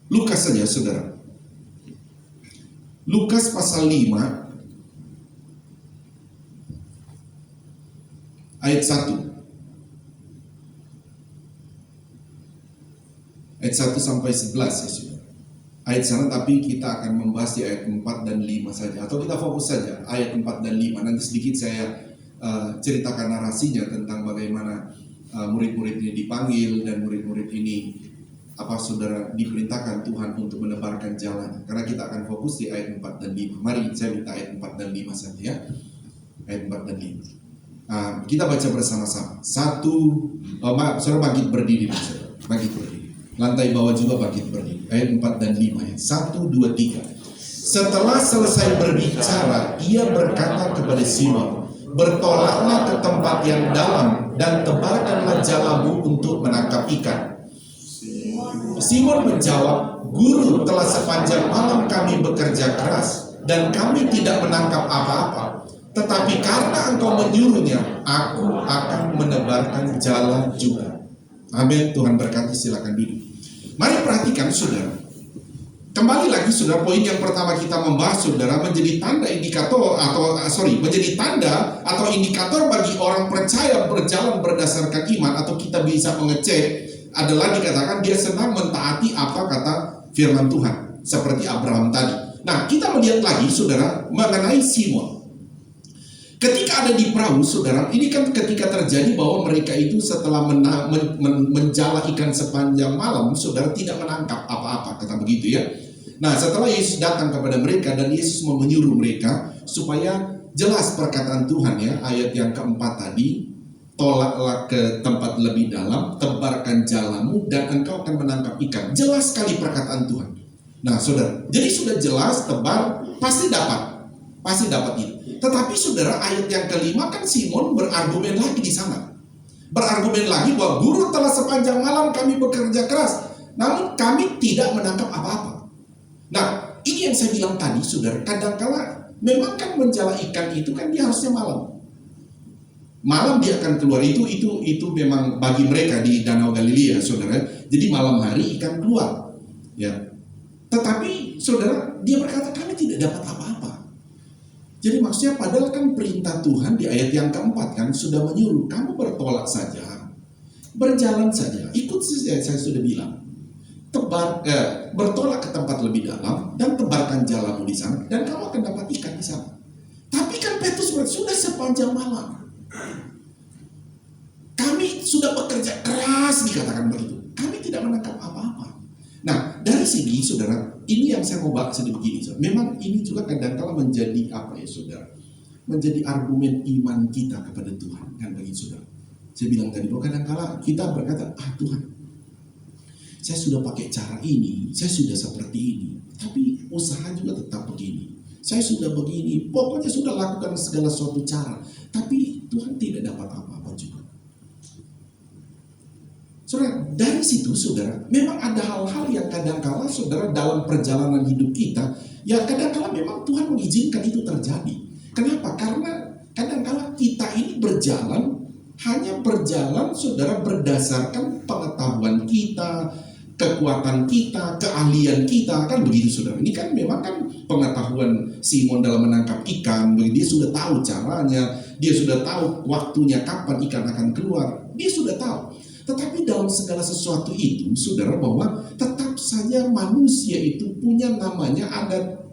Lukas saja saudara. Lukas pasal 5 ayat 1. Ayat 1 sampai 11 ya saudara. Ayat sana, tapi kita akan membahas di ayat 4 dan 5 saja. Atau kita fokus saja ayat 4 dan 5. Nanti sedikit saya ceritakan narasinya tentang bagaimana murid-murid ini dipanggil dan murid-murid ini saudara diperintakan Tuhan untuk menebarkan jalan. Karena kita akan fokus di ayat 4 dan 5. Mari saya minta ayat 4 dan 5 saja ya. Ayat 4 dan 5. Kita baca bersama-sama. Saudara bangkit berdiri, saudara. Bangkit berdiri. Lantai bawah juga bangkit berdiri. Ayat 4 dan 5 ya. 1, 2, 3. Setelah selesai berbicara, ia berkata kepada Simon, bertolaklah ke tempat yang dalam dan tebarkanlah jalamu untuk menangkap ikan. Simon menjawab, Guru, telah sepanjang malam kami bekerja keras dan kami tidak menangkap apa-apa. Tetapi karena engkau menyuruhnya, aku akan menebarkan jala juga. Amin. Tuhan berkati, silakan duduk. Mari perhatikan saudara. Kembali lagi saudara, poin yang pertama kita membahas saudara, menjadi tanda indikator bagi orang percaya berjalan berdasarkan iman, atau kita bisa mengecek adalah dikatakan dia senang mentaati apa kata firman Tuhan, seperti Abraham tadi. Nah, kita melihat lagi saudara mengenai Simon. Ketika ada di perahu saudara, ini kan ketika terjadi bahwa mereka itu setelah menjala ikan sepanjang malam, saudara tidak menangkap apa-apa, kata begitu ya. Nah, setelah Yesus datang kepada mereka dan Yesus mau menyuruh mereka supaya jelas perkataan Tuhan ya, ayat yang keempat tadi, tolaklah ke tempat lebih dalam, tebarkan jalamu dan engkau akan menangkap ikan. Jelas sekali perkataan Tuhan. Nah, saudara, jadi sudah jelas, tebar, pasti dapat itu. Tetapi saudara, ayat yang kelima kan Simon berargumen lagi di sana. Berargumen lagi bahwa Guru, telah sepanjang malam kami bekerja keras, namun kami tidak menangkap apa-apa. Nah, ini yang saya bilang tadi, saudara, kadangkala memang kan menjala ikan itu kan dia harusnya malam. Malam dia akan keluar, itu memang bagi mereka di Danau Galilea, saudara. Jadi malam hari ikan keluar, ya. Tetapi, saudara, dia berkata kami tidak dapat apa-apa. Jadi maksudnya padahal kan perintah Tuhan di ayat yang keempat kan sudah menyuruh kamu bertolak saja, berjalan saja, ikut saja, saya sudah bilang. Bertolak ke tempat lebih dalam dan tebarkan jalamu di sana dan kamu akan dapat ikan di sana. Tapi kan Petrus sudah sepanjang malam kami sudah bekerja keras, dikatakan begitu, kami tidak menangkap apa-apa. Nah, dari sini saudara, ini yang saya mau bahas begini, saudara. Memang ini juga kadang-kala menjadi saudara, menjadi argumen iman kita kepada Tuhan kan bagi saudara. Saya bilang tadi bahwa kadang-kala kita berkata, Tuhan, saya sudah pakai cara ini, saya sudah seperti ini, tapi usaha juga tetap begini. Saya sudah begini, pokoknya sudah lakukan segala suatu cara, tapi Tuhan tidak dapat apa-apa juga. Saudara, dari situ saudara, memang ada hal-hal yang kadangkala saudara dalam perjalanan hidup kita, ya kadangkala memang Tuhan mengizinkan itu terjadi. Kenapa? Karena kadangkala kita ini hanya berjalan saudara berdasarkan pengetahuan kita, kekuatan kita, keahlian kita, kan begitu saudara. Ini kan memang kan pengetahuan Simon dalam menangkap ikan, dia sudah tahu caranya, dia sudah tahu waktunya kapan ikan akan keluar, dia sudah tahu. Tetapi dalam segala sesuatu itu, saudara, bahwa tetap saja manusia itu punya namanya ada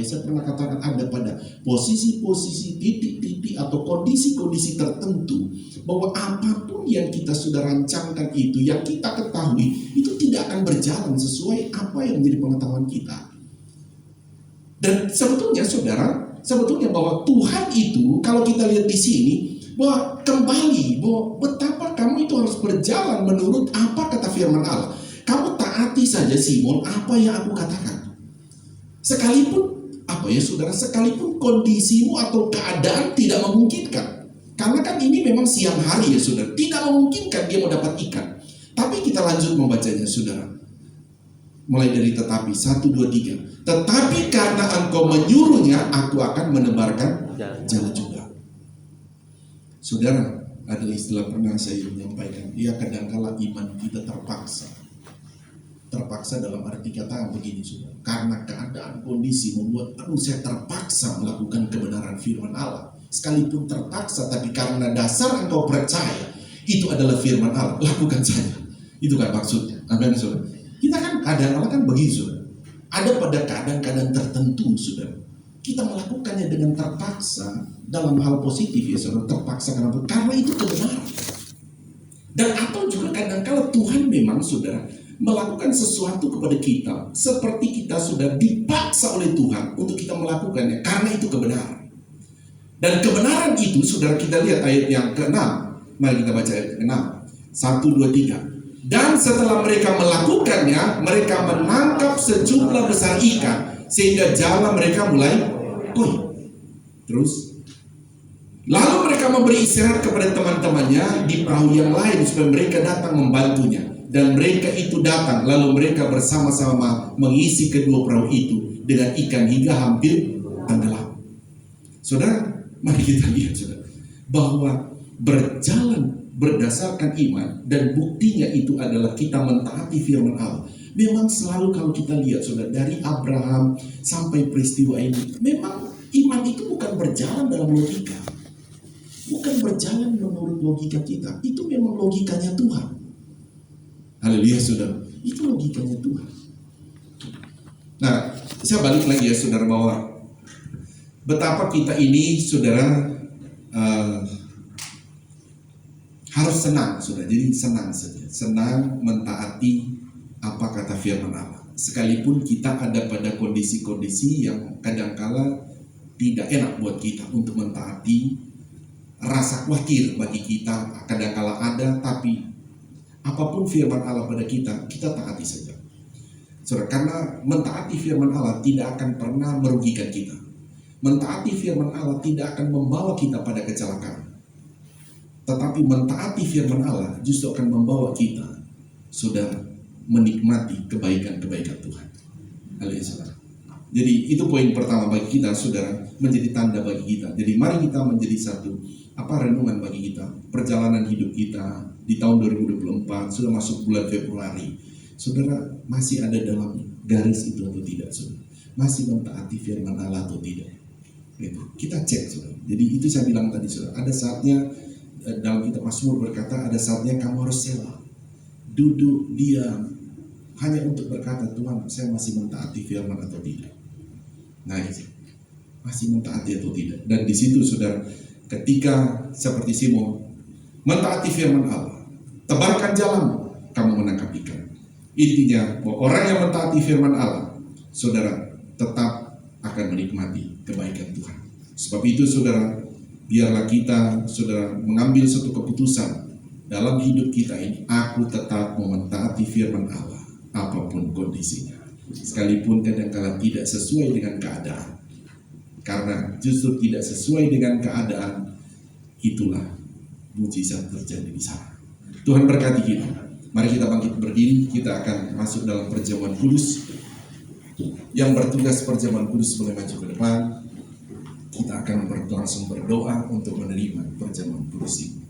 saya pernah katakan ada pada posisi-posisi, titik-titik atau kondisi-kondisi tertentu, bahwa apapun yang kita sudah rancangkan itu, yang kita ketahui, itu tidak akan berjalan sesuai apa yang menjadi pengetahuan kita. Dan sebetulnya saudara, bahwa Tuhan itu, kalau kita lihat di sini, bahwa kembali, bahwa betapa kamu itu harus berjalan menurut apa kata firman Allah. Kamu taati saja Simon apa yang aku katakan. Sekalipun saudara, sekalipun kondisimu atau keadaan tidak memungkinkan. Karena kan ini memang siang hari ya saudara, tidak memungkinkan dia mau dapat ikan. Tapi kita lanjut membacanya saudara. Mulai dari tetapi 1, 2, 3. Tetapi karena engkau menyuruhnya, aku akan menebarkan jala juga. Saudara, ada istilah pernah saya menyampaikan, ya kadangkala iman kita terpaksa dalam arti kata begini, saudara, karena keadaan kondisi membuat saya terpaksa melakukan kebenaran firman Allah. Sekalipun terpaksa, tapi karena dasar engkau percaya itu adalah firman Allah, lakukan saja. Itu kan maksudnya. Amin, saudara. Kita kan kadang-kadang kan begitu, saudara. Ada pada keadaan-keadaan tertentu, saudara, kita melakukannya dengan terpaksa dalam hal positif, ya saudara. Terpaksa kenapa? Karena itu kebenaran. Dan atau juga kadang-kala Tuhan memang, saudara, melakukan sesuatu kepada kita seperti kita sudah dipaksa oleh Tuhan untuk kita melakukannya karena itu kebenaran. Dan kebenaran itu, saudara, kita lihat ayat yang ke-6. Mari kita baca ayat ke-6. 1, 2, 3. Dan setelah mereka melakukannya, mereka menangkap sejumlah besar ikan, sehingga jala mereka mulai koin. Terus, lalu mereka memberi isyarat kepada teman-temannya di perahu yang lain supaya mereka datang membantunya. Dan mereka itu datang, lalu mereka bersama-sama mengisi kedua perahu itu dengan ikan hingga hampir tenggelam. Saudara, mari kita lihat, saudara, bahwa berjalan berdasarkan iman dan buktinya itu adalah kita mentaati firman Allah. Memang selalu kalau kita lihat, saudara, dari Abraham sampai peristiwa ini, memang iman itu bukan berjalan dalam logika, bukan berjalan menurut logika kita. Itu memang logikanya Tuhan. Haleluya, saudara. Itu logikanya Tuhan. Nah, saya balik lagi ya, saudara, bahwa betapa kita ini, saudara, harus senang, saudara. Jadi senang saja, senang mentaati apa kata firman Allah. Sekalipun kita ada pada kondisi-kondisi yang kadangkala tidak enak buat kita untuk mentaati, rasa khawatir bagi kita kadangkala ada, tapi apapun firman Allah pada kita, kita taati saja, saudara. Karena mentaati firman Allah tidak akan pernah merugikan kita. Mentaati firman Allah tidak akan membawa kita pada kecelakaan. Tetapi mentaati firman Allah justru akan membawa kita, saudara, menikmati kebaikan-kebaikan Tuhan. Haleluya, saudara. Jadi itu poin pertama bagi kita, saudara, menjadi tanda bagi kita. Jadi mari kita menjadi satu renungan bagi kita. Perjalanan hidup kita di tahun 2024 sudah masuk bulan Februari. Saudara, masih ada dalam garis itu atau tidak, saudara? Masih mentaati firman Allah atau tidak? Gitu. Kita cek, saudara. Jadi itu saya bilang tadi, saudara, ada saatnya dalam kitab Mazmur berkata, ada saatnya kamu harus selah, duduk diam, hanya untuk berkata, Tuhan, saya masih mentaati firman atau tidak. Nah, itu masih mentaati atau tidak. Dan di situ, saudara, ketika seperti Simon mentaati firman Allah, tebarkan jalan, kamu menangkap ikan. Intinya bahwa orang yang mentaati firman Allah, saudara, tetap akan menikmati kebaikan Tuhan. Sebab itu, saudara, biarlah kita, saudara, mengambil satu keputusan dalam hidup kita ini. Aku tetap mentaati firman Allah, apapun kondisinya. Sekalipun kadang-kala tidak sesuai dengan keadaan. Karena justru tidak sesuai dengan keadaan, itulah mujizat terjadi di sana. Tuhan berkati kita. Mari kita bangkit berdiri, kita akan masuk dalam perjamuan kudus. Yang bertugas perjamuan kudus boleh maju ke depan. Kita akan langsung berdoa untuk menerima perjamuan kudus ini.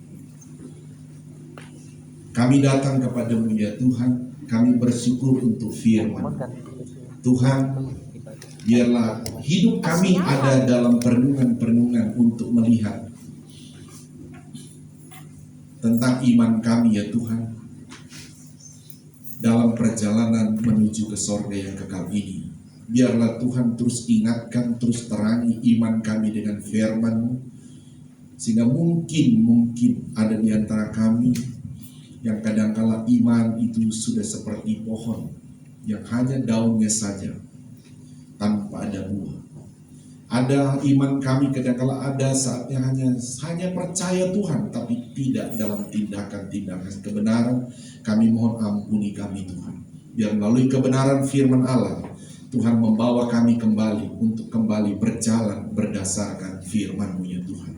Kami datang kepadamu ya Tuhan, kami bersyukur untuk firman. Tuhan, biarlah hidup kami ada dalam perenungan-perenungan untuk melihat tentang iman kami ya Tuhan, dalam perjalanan menuju ke sorga yang kekal ini. Biarlah Tuhan terus ingatkan, terus terangi iman kami dengan firman-Mu, sehingga mungkin ada di antara kami yang kadangkala iman itu sudah seperti pohon yang hanya daunnya saja tanpa ada buah. Ada iman kami kadangkala ada saatnya hanya percaya Tuhan, tapi tidak dalam tindakan-tindakan kebenaran. Kami mohon ampuni kami Tuhan. Biar melalui kebenaran firman Allah, Tuhan membawa kami kembali untuk kembali berjalan berdasarkan firman-Mu ya Tuhan.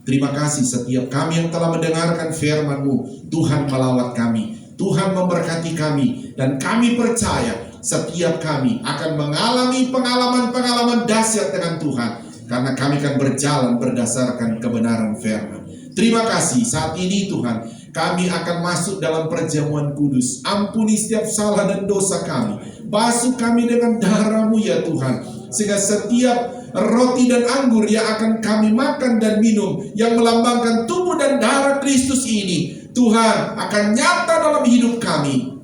Terima kasih setiap kami yang telah mendengarkan firman-Mu. Tuhan melawat kami, Tuhan memberkati kami, dan kami percaya setiap kami akan mengalami pengalaman-pengalaman dahsyat dengan Tuhan, karena kami akan berjalan berdasarkan kebenaran firman. Terima kasih saat ini Tuhan, kami akan masuk dalam perjamuan kudus. Ampuni setiap salah dan dosa kami. Basuh kami dengan darah-Mu ya Tuhan. Sehingga setiap roti dan anggur yang akan kami makan dan minum, yang melambangkan tubuh dan darah Kristus ini, Tuhan, akan nyata dalam hidup kami,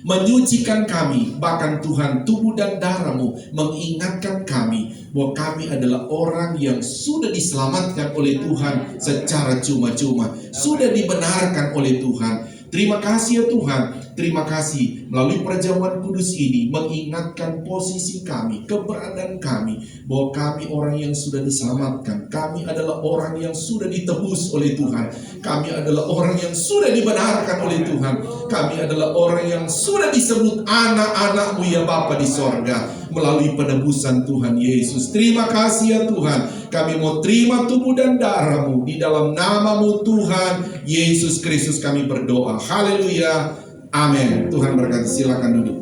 menyucikan kami. Bahkan Tuhan, tubuh dan darah-Mu mengingatkan kami bahwa kami adalah orang yang sudah diselamatkan oleh Tuhan secara cuma-cuma, sudah dibenarkan oleh Tuhan. Terima kasih ya Tuhan. Terima kasih melalui perjamuan kudus ini mengingatkan posisi kami, keberadaan kami, bahwa kami orang yang sudah diselamatkan. Kami adalah orang yang sudah ditebus oleh Tuhan. Kami adalah orang yang sudah dibenarkan oleh Tuhan. Kami adalah orang yang sudah disebut anak-anak-Mu ya Bapa di sorga melalui penebusan Tuhan Yesus. Terima kasih ya Tuhan. Kami mau terima tubuh dan darah-Mu. Di dalam nama-Mu Tuhan Yesus Kristus kami berdoa. Haleluya. Amin. Tuhan berkati. Silakan duduk.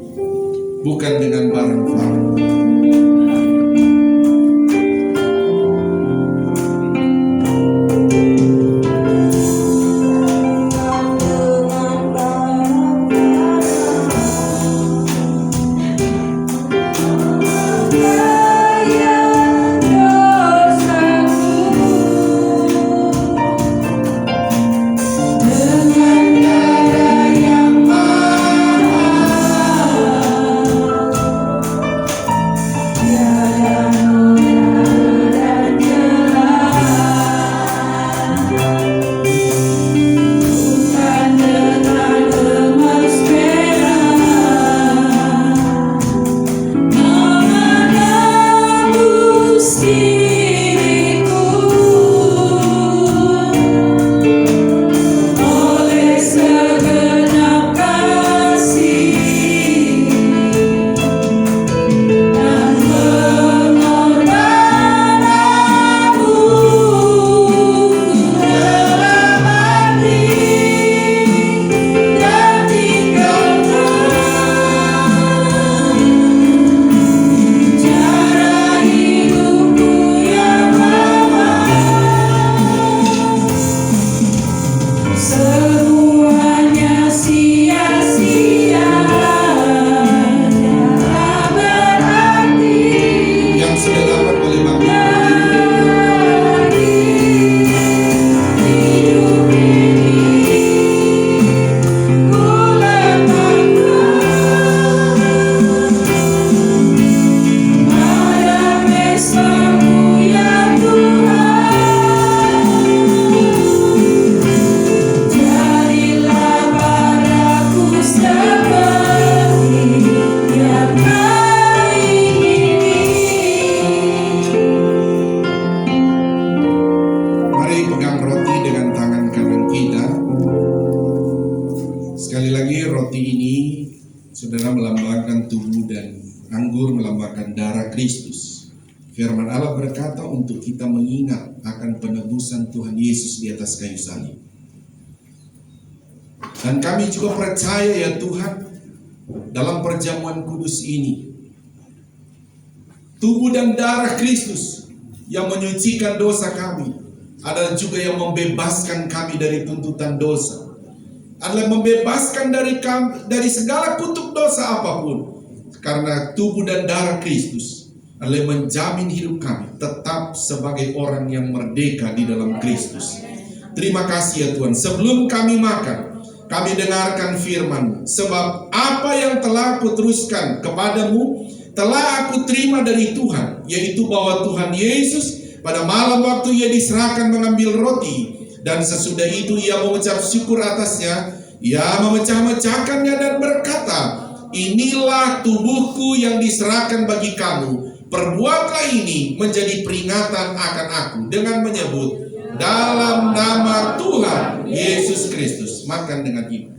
Bukan dengan barang fana. Firman Allah berkata untuk kita mengingat akan penebusan Tuhan Yesus di atas kayu salib. Dan kami juga percaya ya Tuhan, dalam perjamuan kudus ini, tubuh dan darah Kristus yang menyucikan dosa kami adalah juga yang membebaskan kami dari tuntutan dosa, adalah membebaskan dari segala kutuk dosa apapun. Karena tubuh dan darah Kristus adalah menjamin hidup kami tetap sebagai orang yang merdeka di dalam Kristus. Terima kasih ya Tuhan. Sebelum kami makan, kami dengarkan firman-Mu. Sebab apa yang telah aku teruskan kepadamu telah aku terima dari Tuhan, yaitu bahwa Tuhan Yesus pada malam waktu Ia diserahkan mengambil roti, dan sesudah itu Ia mengucap syukur atasnya. Ia memecah-mecahkannya dan berkata, "Inilah tubuhku yang diserahkan bagi kamu. Perbuatlah ini menjadi peringatan akan aku," dengan menyebut dalam nama Tuhan Yesus Kristus. Makan dengan iman.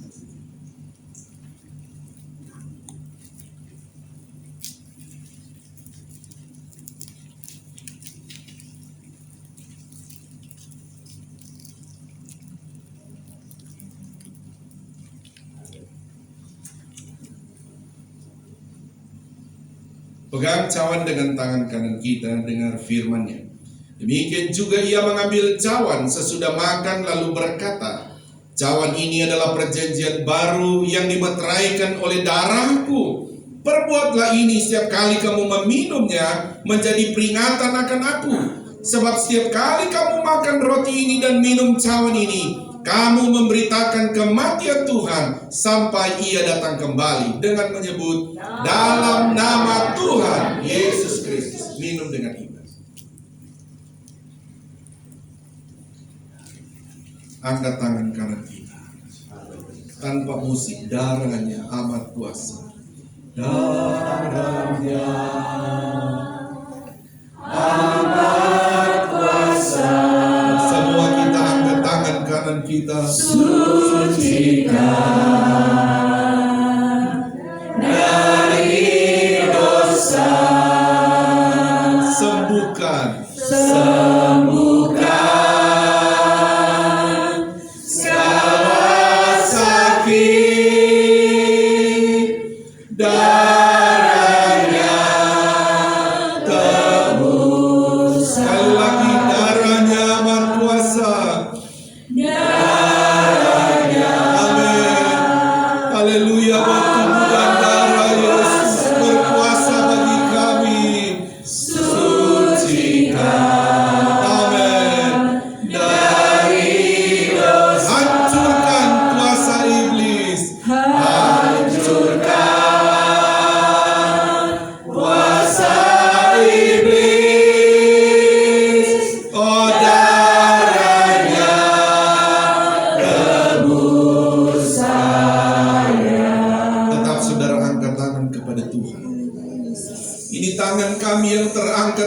Pegang cawan dengan tangan kanan kita, dengar firman-Nya. Demikian juga ia mengambil cawan sesudah makan lalu berkata, cawan ini adalah perjanjian baru yang dimeteraikan oleh darahku. Perbuatlah ini setiap kali kamu meminumnya menjadi peringatan akan aku. Sebab setiap kali kamu makan roti ini dan minum cawan ini, kamu memberitakan kematian Tuhan sampai ia datang kembali. Dengan menyebut dalam nama Tuhan Yesus Kristus. Minum dengan iman. Angkat tangan kanan kita. Tanpa musik, darahnya amat kuasa. Darahnya amat kuasa. Semua kita angkat tangan kanan kita. Sucikan dari dosa. Sembuhkan.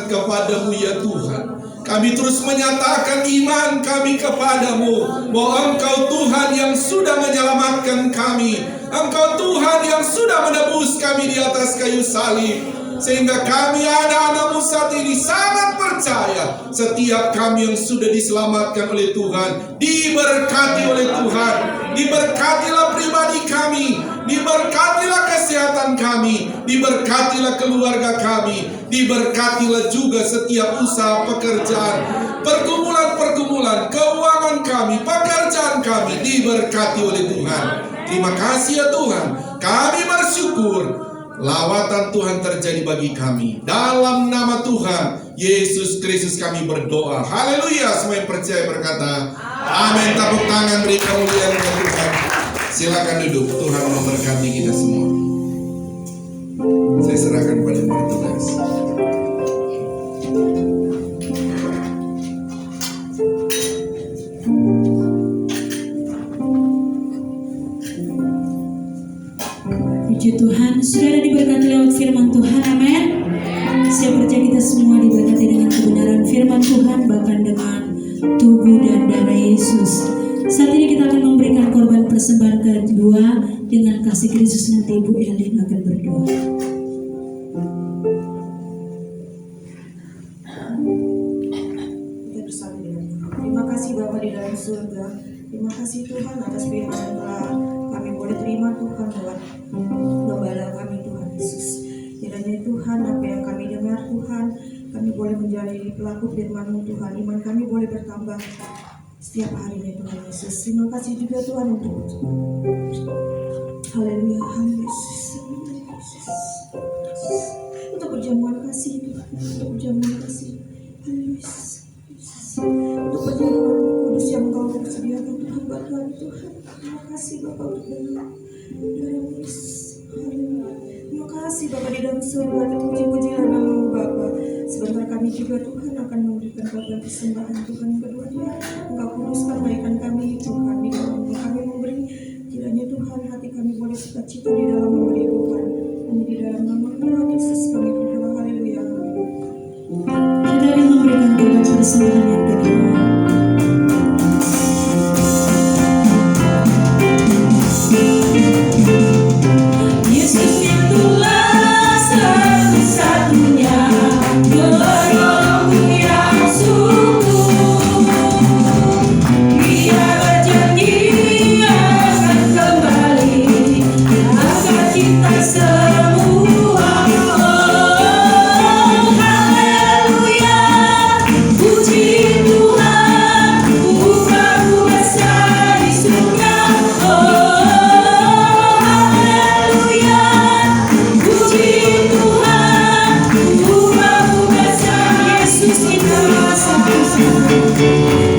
Kepadamu ya Tuhan, kami terus menyatakan iman kami kepadamu, bahwa Engkau Tuhan yang sudah menyelamatkan kami, Engkau Tuhan yang sudah menebus kami di atas kayu salib, sehingga kami anak-anakmu saat ini sangat percaya setiap kami yang sudah diselamatkan oleh Tuhan, diberkati oleh Tuhan. Diberkatilah pribadi kami, diberkatilah kesehatan kami, diberkatilah keluarga kami, diberkatilah juga setiap usaha pekerjaan, pergumulan-pergumulan, keuangan kami, pekerjaan kami, diberkati oleh Tuhan. Terima kasih ya Tuhan, kami bersyukur lawatan Tuhan terjadi bagi kami. Dalam nama Tuhan Yesus Kristus kami berdoa. Haleluya. Semua yang percaya berkata amin. Tepuk tangan, beri kemuliaan kepada Tuhan. Silakan duduk. Tuhan memberkati kita semua. Saya serahkan pada petugas. Puji Tuhan, saudara diberkati lewat firman Tuhan, amin. Saya percaya kita semua diberkati dengan kebenaran firman Tuhan, bahkan dengan tubuh dan darah Yesus. Saat ini kita akan memberikan korban persembahan kedua dengan kasih Kristus. Nanti Ibu Elin akan berdoa. Kita bersama dengan terima kasih Bapa di dalam surga. Terima kasih Tuhan atas firman yang telah kami boleh terima Tuhan buat Gembala kami Tuhan Yesus. Kiranya Tuhan apa yang kami dengar Tuhan, kami boleh menjadi pelaku firman-Mu Tuhan. Iman kami boleh bertambah setiap harinya Tuhan Yesus. Terima kasih juga Tuhan untuk haleluya, untuk perjamuan kasih Tuhan, untuk perjamuan kasih, haleluya, untuk perjamuan kudus yang Engkau sediakan Tuhan buat kami Tuhan. Terima kasih Bapa untuk dalam Yesus, haleluya. Terima kasih Bapa di dalam surga, terpuji-pujilah nama-Mu Bapa. Sebentar kami juga Tuhan akan memberikan korban persembahan Tuhan yang keduanya. Engkau kuduskan baikan kami Tuhan di dalam kami memberi. Kiranya Tuhan hati kami boleh sukacita di dalam memberi Tuhan. Hanya di dalam nama Tuhan Yesus kami berdoa, haleluya. Kita akan memberikan korban persembahan yang kedua. Yesus itulah satu-satunya penolongku yang sungguh. Dia berjanji akan kembali, akan kita semua.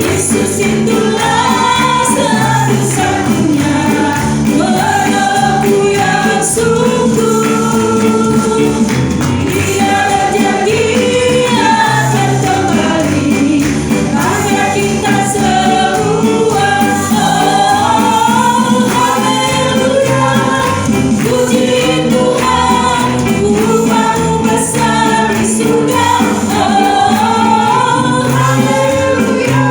Yesus itulah satu-satunya penolongku yang sungguh. Dia berjanji akan kembali pada kita semua. Oh, haleluya, puji Tuhan, upahmu besar di surga. Oh, haleluya,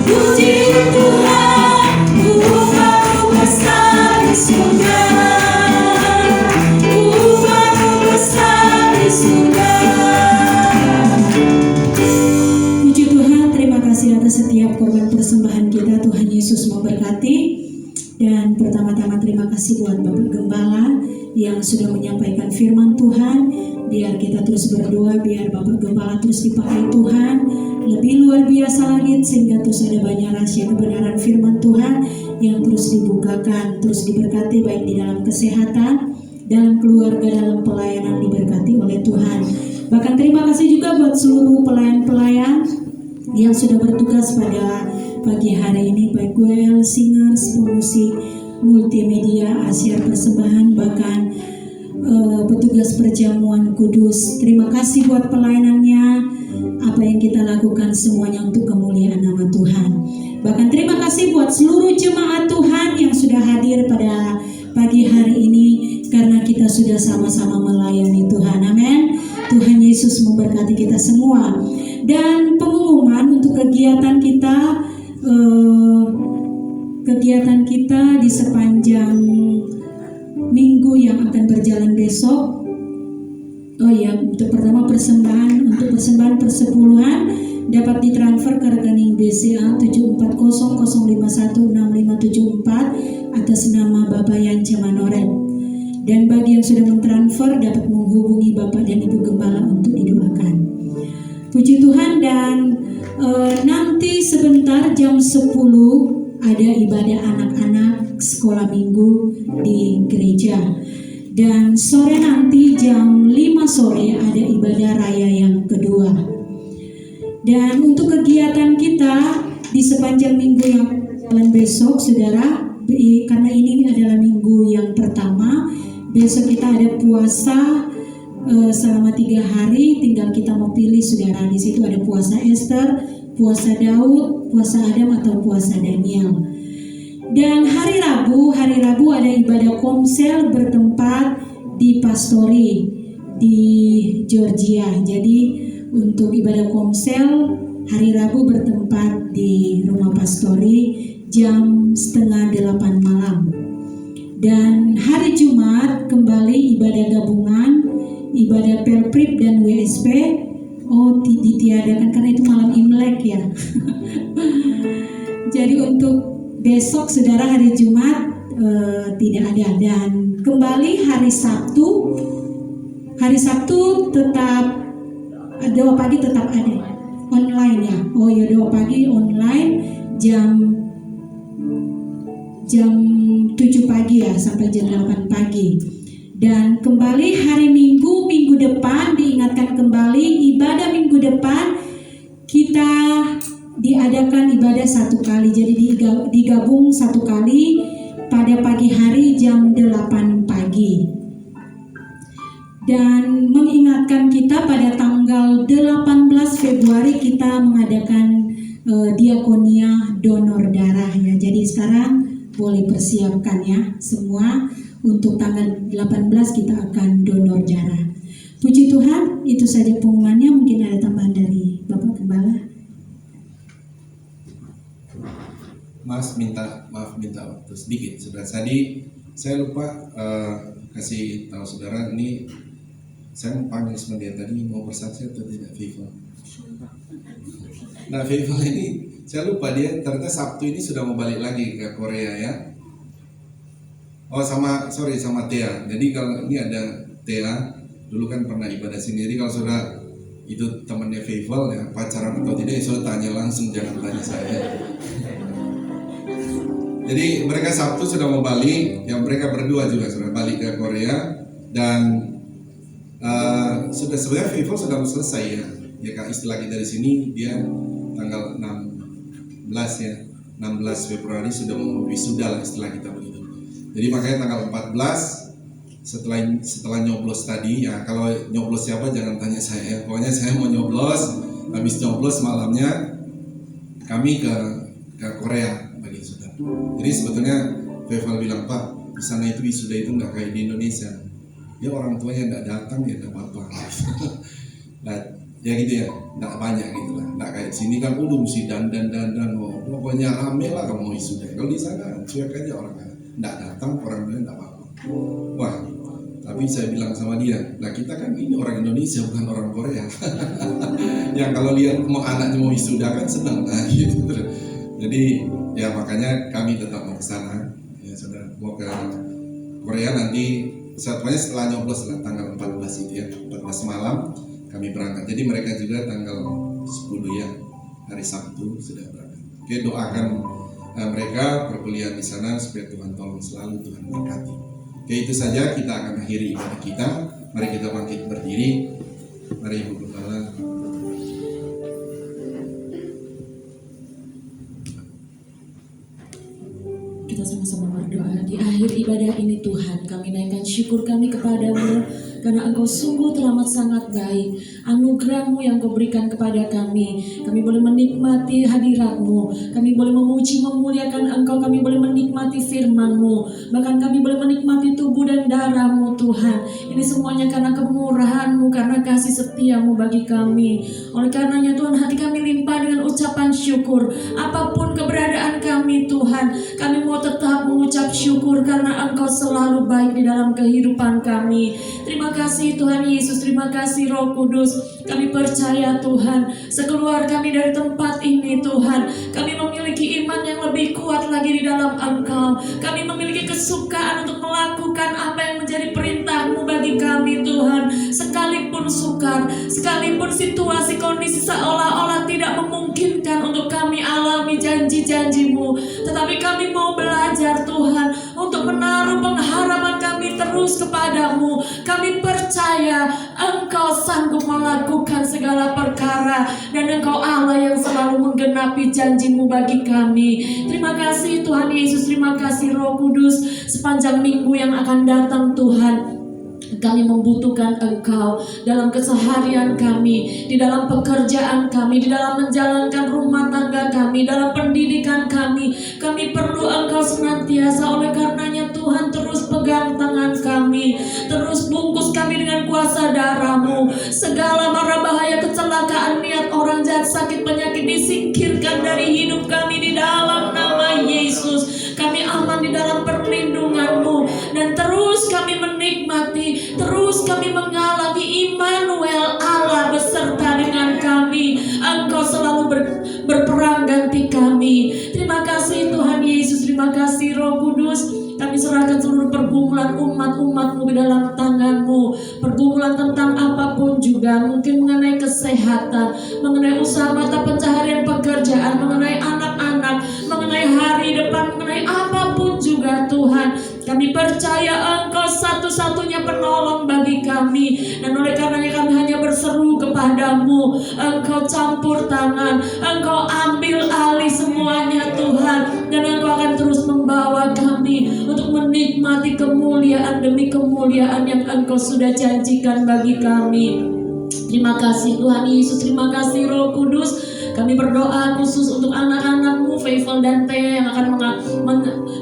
puji Tuhan, upahmu besar di surga. Upahmu besar di surga. Puji Tuhan, terima kasih atas setiap korban persembahan kita. Tuhan Yesus memberkati. Dan pertama-tama terima kasih buat Bapak Gembala yang sudah menyampaikan firman Tuhan. Biar kita terus berdoa, biar Bapak Gembala terus dipakai Tuhan lebih luar biasa lagi, sehingga terus ada banyak rahasia kebenaran firman Tuhan yang terus dibukakan, terus diberkati baik di dalam kesehatan, dalam keluarga, dalam pelayanan, diberkati oleh Tuhan. Bahkan terima kasih juga buat seluruh pelayan-pelayan yang sudah bertugas pada pagi hari ini, baik goel, singers, pemusik, multimedia, asyar persembahan, bahkan petugas perjamuan kudus. Terima kasih buat pelayanannya, apa yang kita lakukan semuanya untuk kemuliaan nama Tuhan. Bahkan terima kasih buat seluruh jemaat Tuhan yang sudah hadir pada pagi hari ini, karena kita sudah sama-sama melayani Tuhan. Amin. Tuhan Yesus memberkati kita semua. Dan pengumuman untuk kegiatan kita di sepanjang minggu yang akan berjalan besok. Oh ya, untuk pertama persembahan persepuluhan dapat ditransfer ke rekening BCA 7400516574 atas nama Bapak Yance Manoret. Dan bagi yang sudah mentransfer dapat menghubungi Bapak dan Ibu Gembala untuk didoakan. Puji Tuhan. Dan nanti sebentar jam 10 ada ibadah anak-anak sekolah minggu di gereja. Dan sore nanti jam 5 sore ada ibadah raya yang kedua. Dan untuk kegiatan kita di sepanjang minggu yang berjalan besok, saudara, karena ini adalah minggu yang pertama, besok kita ada puasa selama 3 hari. Tinggal kita mau pilih, saudara. Di situ ada puasa Esther, puasa Daud, puasa Adam atau puasa Daniel. Dan hari Rabu ada ibadah komsel bertempat di Pastori di Georgia. Jadi untuk ibadah komsel hari Rabu bertempat di rumah Pastori jam 7:30 malam. Dan hari Jumat kembali ibadah gabungan, ibadah Pelprip dan WSP. Oh, ditiadakan karena itu malam Imlek ya. Jadi untuk besok, saudara, hari Jumat tidak ada. Dan kembali hari Sabtu tetap doa pagi tetap ada online ya. Oh ya, doa pagi online jam 7 pagi ya sampai jam 8 pagi. Dan kembali hari minggu depan, diingatkan kembali ibadah minggu depan kita diadakan ibadah 1 kali. Jadi digabung 1 kali pada pagi hari jam 8 pagi. Dan mengingatkan kita pada tanggal 18 Februari kita mengadakan diakonia donor darah ya. Jadi sekarang boleh persiapkan ya semua, untuk tanggal 18 kita akan donor darah. Puji Tuhan, itu saja pengumumannya. Mungkin ada tambahan dari Bapak Gembala. Maaf minta waktu sedikit. Saudara, tadi saya lupa kasih tahu saudara, ini saya mau panggil sebentar tadi, mau bersaksi atau tidak Viva? Nah, Viva ini saya lupa, dia ternyata Sabtu ini sudah mau balik lagi ke Korea ya. Oh sama Thea. Jadi kalau ini ada Thea, dulu kan pernah ibadah sini. Jadi kalau saudara itu temannya Viva ya, pacaran atau tidak, saudara tanya langsung, jangan tanya saya. Jadi mereka Sabtu sudah mau balik, yang mereka berdua juga sudah balik ke Korea. Dan sudah sebenarnya Viva sudah selesai ya ya kalau istilah kita di sini dia tanggal 16 ya, 16 Februari sudah mau wisuda lah istilah kita begitu. Jadi makanya tanggal 14 setelah nyoblos tadi ya, kalau nyoblos siapa jangan tanya saya, pokoknya saya mau nyoblos. Habis nyoblos malamnya kami ke Korea bagi saudara. Jadi sebetulnya Feval bilang, Pak, di sana itu wisuda itu nggak kayak di Indonesia. Ya orang tuanya nggak datang ya nggak apa-apa. Nah, ya gitu ya, nggak banyak gitu lah. Nggak kayak di sini kan mesti dandan, oh, pokoknya rame lah kamu mau wisuda. Kalau di sana cuek aja orangnya, nggak datang orang lain nggak apa-apa. Wah, tapi saya bilang sama dia, nah kita kan ini orang Indonesia bukan orang Korea. Yang kalau lihat mau anaknya mau wisuda kan senang, nah gitu. Jadi ya makanya kami tetap mau ke sana. Ya saudara, mau ke Korea nanti pokoknya setelah nyoblos lah tanggal 14 itu ya, 14 malam kami berangkat. Jadi mereka juga tanggal 10 ya, hari Sabtu sudah berangkat. Oke, doakan mereka perkuliahan di sana supaya Tuhan tolong selalu, Tuhan berkati. Oke, itu saja, kita akan akhiri ibadah kita. Mari kita bangkit berdiri. Mari Ibu Gembala. Kita sama-sama berdoa. Di akhir ibadah ini Tuhan, kami naikkan syukur kami kepadamu, karena Engkau sungguh teramat sangat baik. Anugerah-Mu yang Kau berikan kepada kami. Kami boleh menikmati hadirat-Mu. Kami boleh memuji, memuliakan Engkau. Kami boleh menikmati firman-Mu. Bahkan kami boleh menikmati tubuh dan darah-Mu Tuhan. Ini semuanya karena kemurahan-Mu, karena kasih setia-Mu bagi kami. Oleh karenanya Tuhan, hati kami limpah dengan ucapan syukur. Apapun keberadaan kami Tuhan, kami mau tetap mengucap syukur karena Engkau selalu baik di dalam kehidupan kami. Terima kasih Tuhan Yesus, terima kasih Roh Kudus. Kami percaya Tuhan, sekeluar kami dari tempat ini Tuhan, kami memiliki iman yang lebih kuat lagi di dalam Engkau. Kami memiliki kesukaan untuk melakukan apa yang menjadi perintah-Mu bagi kami Tuhan. Sekalipun sukar, sekalipun situasi kondisi seolah-olah tidak memungkinkan untuk kami alami janji-janji-Mu, tetapi kami mau belajar Tuhan untuk menaruh pengharapan kami terus kepadamu. Kami percaya Engkau sanggup melakukan segala perkara, dan Engkau Allah yang selalu menggenapi janji-Mu bagi kami. Terima kasih Tuhan Yesus, terima kasih Roh Kudus. Sepanjang minggu yang akan datang Tuhan, kami membutuhkan Engkau dalam keseharian kami, di dalam pekerjaan kami, di dalam menjalankan rumah tangga kami, dalam pendidikan kami. Kami perlu Engkau senantiasa. Oleh karenanya Tuhan, terus pegang tangan kami, terus bungkus kami dengan kuasa darah-Mu. Segala mara bahaya, kecelakaan, niat orang jahat, sakit, penyakit disingkirkan dari hidup kami di dalam nama Yesus. Kami aman di dalam perlindungan-Mu, dan terus kami menikmati, terus kami mengalami Immanuel, Allah beserta dengan kami. Engkau selalu berperang ganti kami. Terima kasih Tuhan Yesus, terima kasih Roh Kudus. Kami serahkan seluruh pergumulan umat-umat-Mu ke dalam tangan-Mu. Pergumulan tentang apapun juga, mungkin mengenai kesehatan, mengenai usaha mata pencaharian pekerjaan, mengenai anak-anak, mengenai hari depan, mengenai apapun juga Tuhan. Kami percaya Engkau satu-satunya penolong bagi kami, dan oleh karenanya kami hanya berseru kepadamu. Engkau campur tangan, Engkau ambil alih semuanya Tuhan, dan Engkau akan terus membawa kami untuk menikmati kemuliaan demi kemuliaan yang Engkau sudah janjikan bagi kami. Terima kasih Tuhan Yesus, terima kasih Roh Kudus. Kami berdoa khusus untuk anak-anak-Mu, Feval dan Thea, yang akan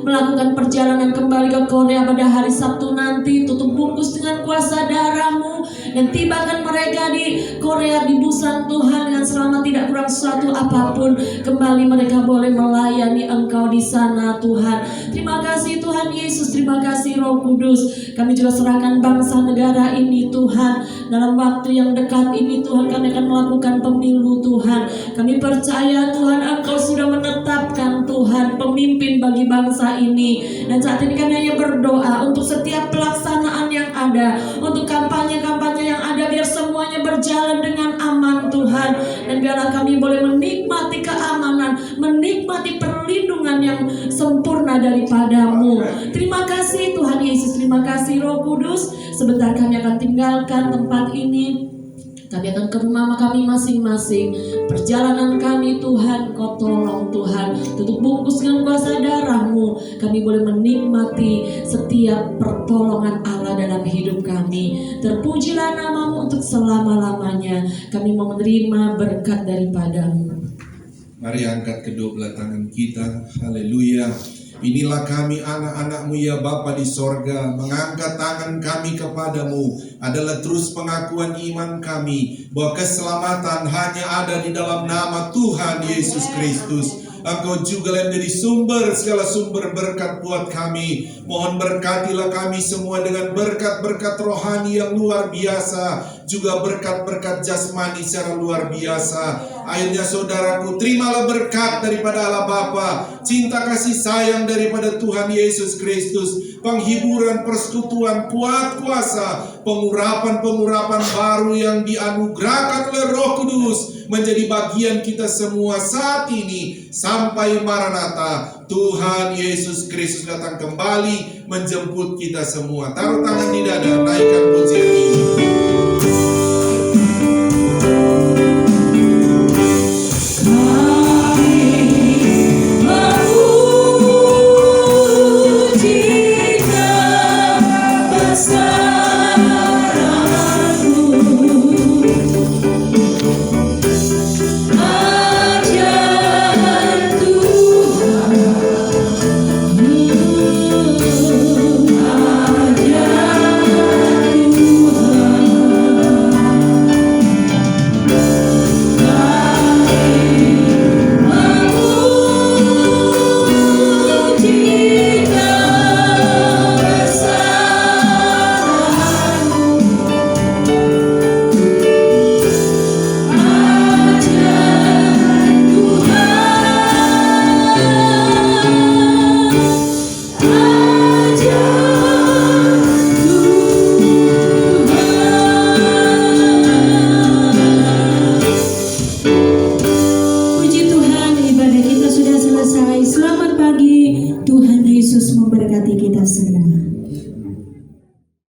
melakukan perjalanan kembali ke Korea pada hari Sabtu nanti. Tutup bungkus dengan kuasa darah-Mu, dan tibakan mereka di Korea di Busan Tuhan dengan selamat, tidak kurang suatu apapun. Kembali mereka boleh melayani Engkau di sana Tuhan. Terima kasih Tuhan Yesus, terima kasih Roh Kudus. Kami juga serahkan bangsa negara ini Tuhan. Dalam waktu yang dekat ini Tuhan, kami akan melakukan pemilu Tuhan. Kami percaya Tuhan, Engkau sudah menetapkan Tuhan pemimpin bagi bangsa ini. Dan saat ini kami hanya berdoa untuk setiap pelaksanaan yang ada, untuk kampanye-kampanye yang ada, biar semuanya berjalan dengan aman Tuhan. Dan biarlah kami boleh menikmati keamanan, menikmati perlindungan yang sempurna daripada-Mu. Terima kasih Tuhan Yesus, terima kasih Roh Kudus. Sebentar kami akan tinggalkan tempat ini. Kami akan ke rumah kami masing-masing. Perjalanan kami Tuhan, Kau tolong Tuhan. Tutup bungkus dengan kuasa darah-Mu. Kami boleh menikmati setiap pertolongan Allah dalam hidup kami. Terpujilah nama-Mu untuk selama-lamanya. Kami mau menerima berkat daripada-Mu. Mari angkat kedua belah tangan kita. Haleluya. Inilah kami anak-anak-Mu ya Bapa di sorga. Mengangkat tangan kami kepadamu adalah terus pengakuan iman kami bahwa keselamatan hanya ada di dalam nama Tuhan Yesus Kristus. Engkau juga yang menjadi sumber, segala sumber berkat buat kami. Mohon berkatilah kami semua dengan berkat-berkat rohani yang luar biasa, juga berkat-berkat jasmani secara luar biasa. Akhirnya saudaraku, terimalah berkat daripada Allah Bapa, cinta kasih sayang daripada Tuhan Yesus Kristus, penghiburan, persekutuan, kuat kuasa, pengurapan-pengurapan baru yang dianugerahkan oleh Roh Kudus menjadi bagian kita semua saat ini sampai Maranatha. Tuhan Yesus Kristus datang kembali menjemput kita semua. Taruh tangan di dada, naikkan pujian ini. Selamat pagi, Tuhan Yesus memberkati kita semua.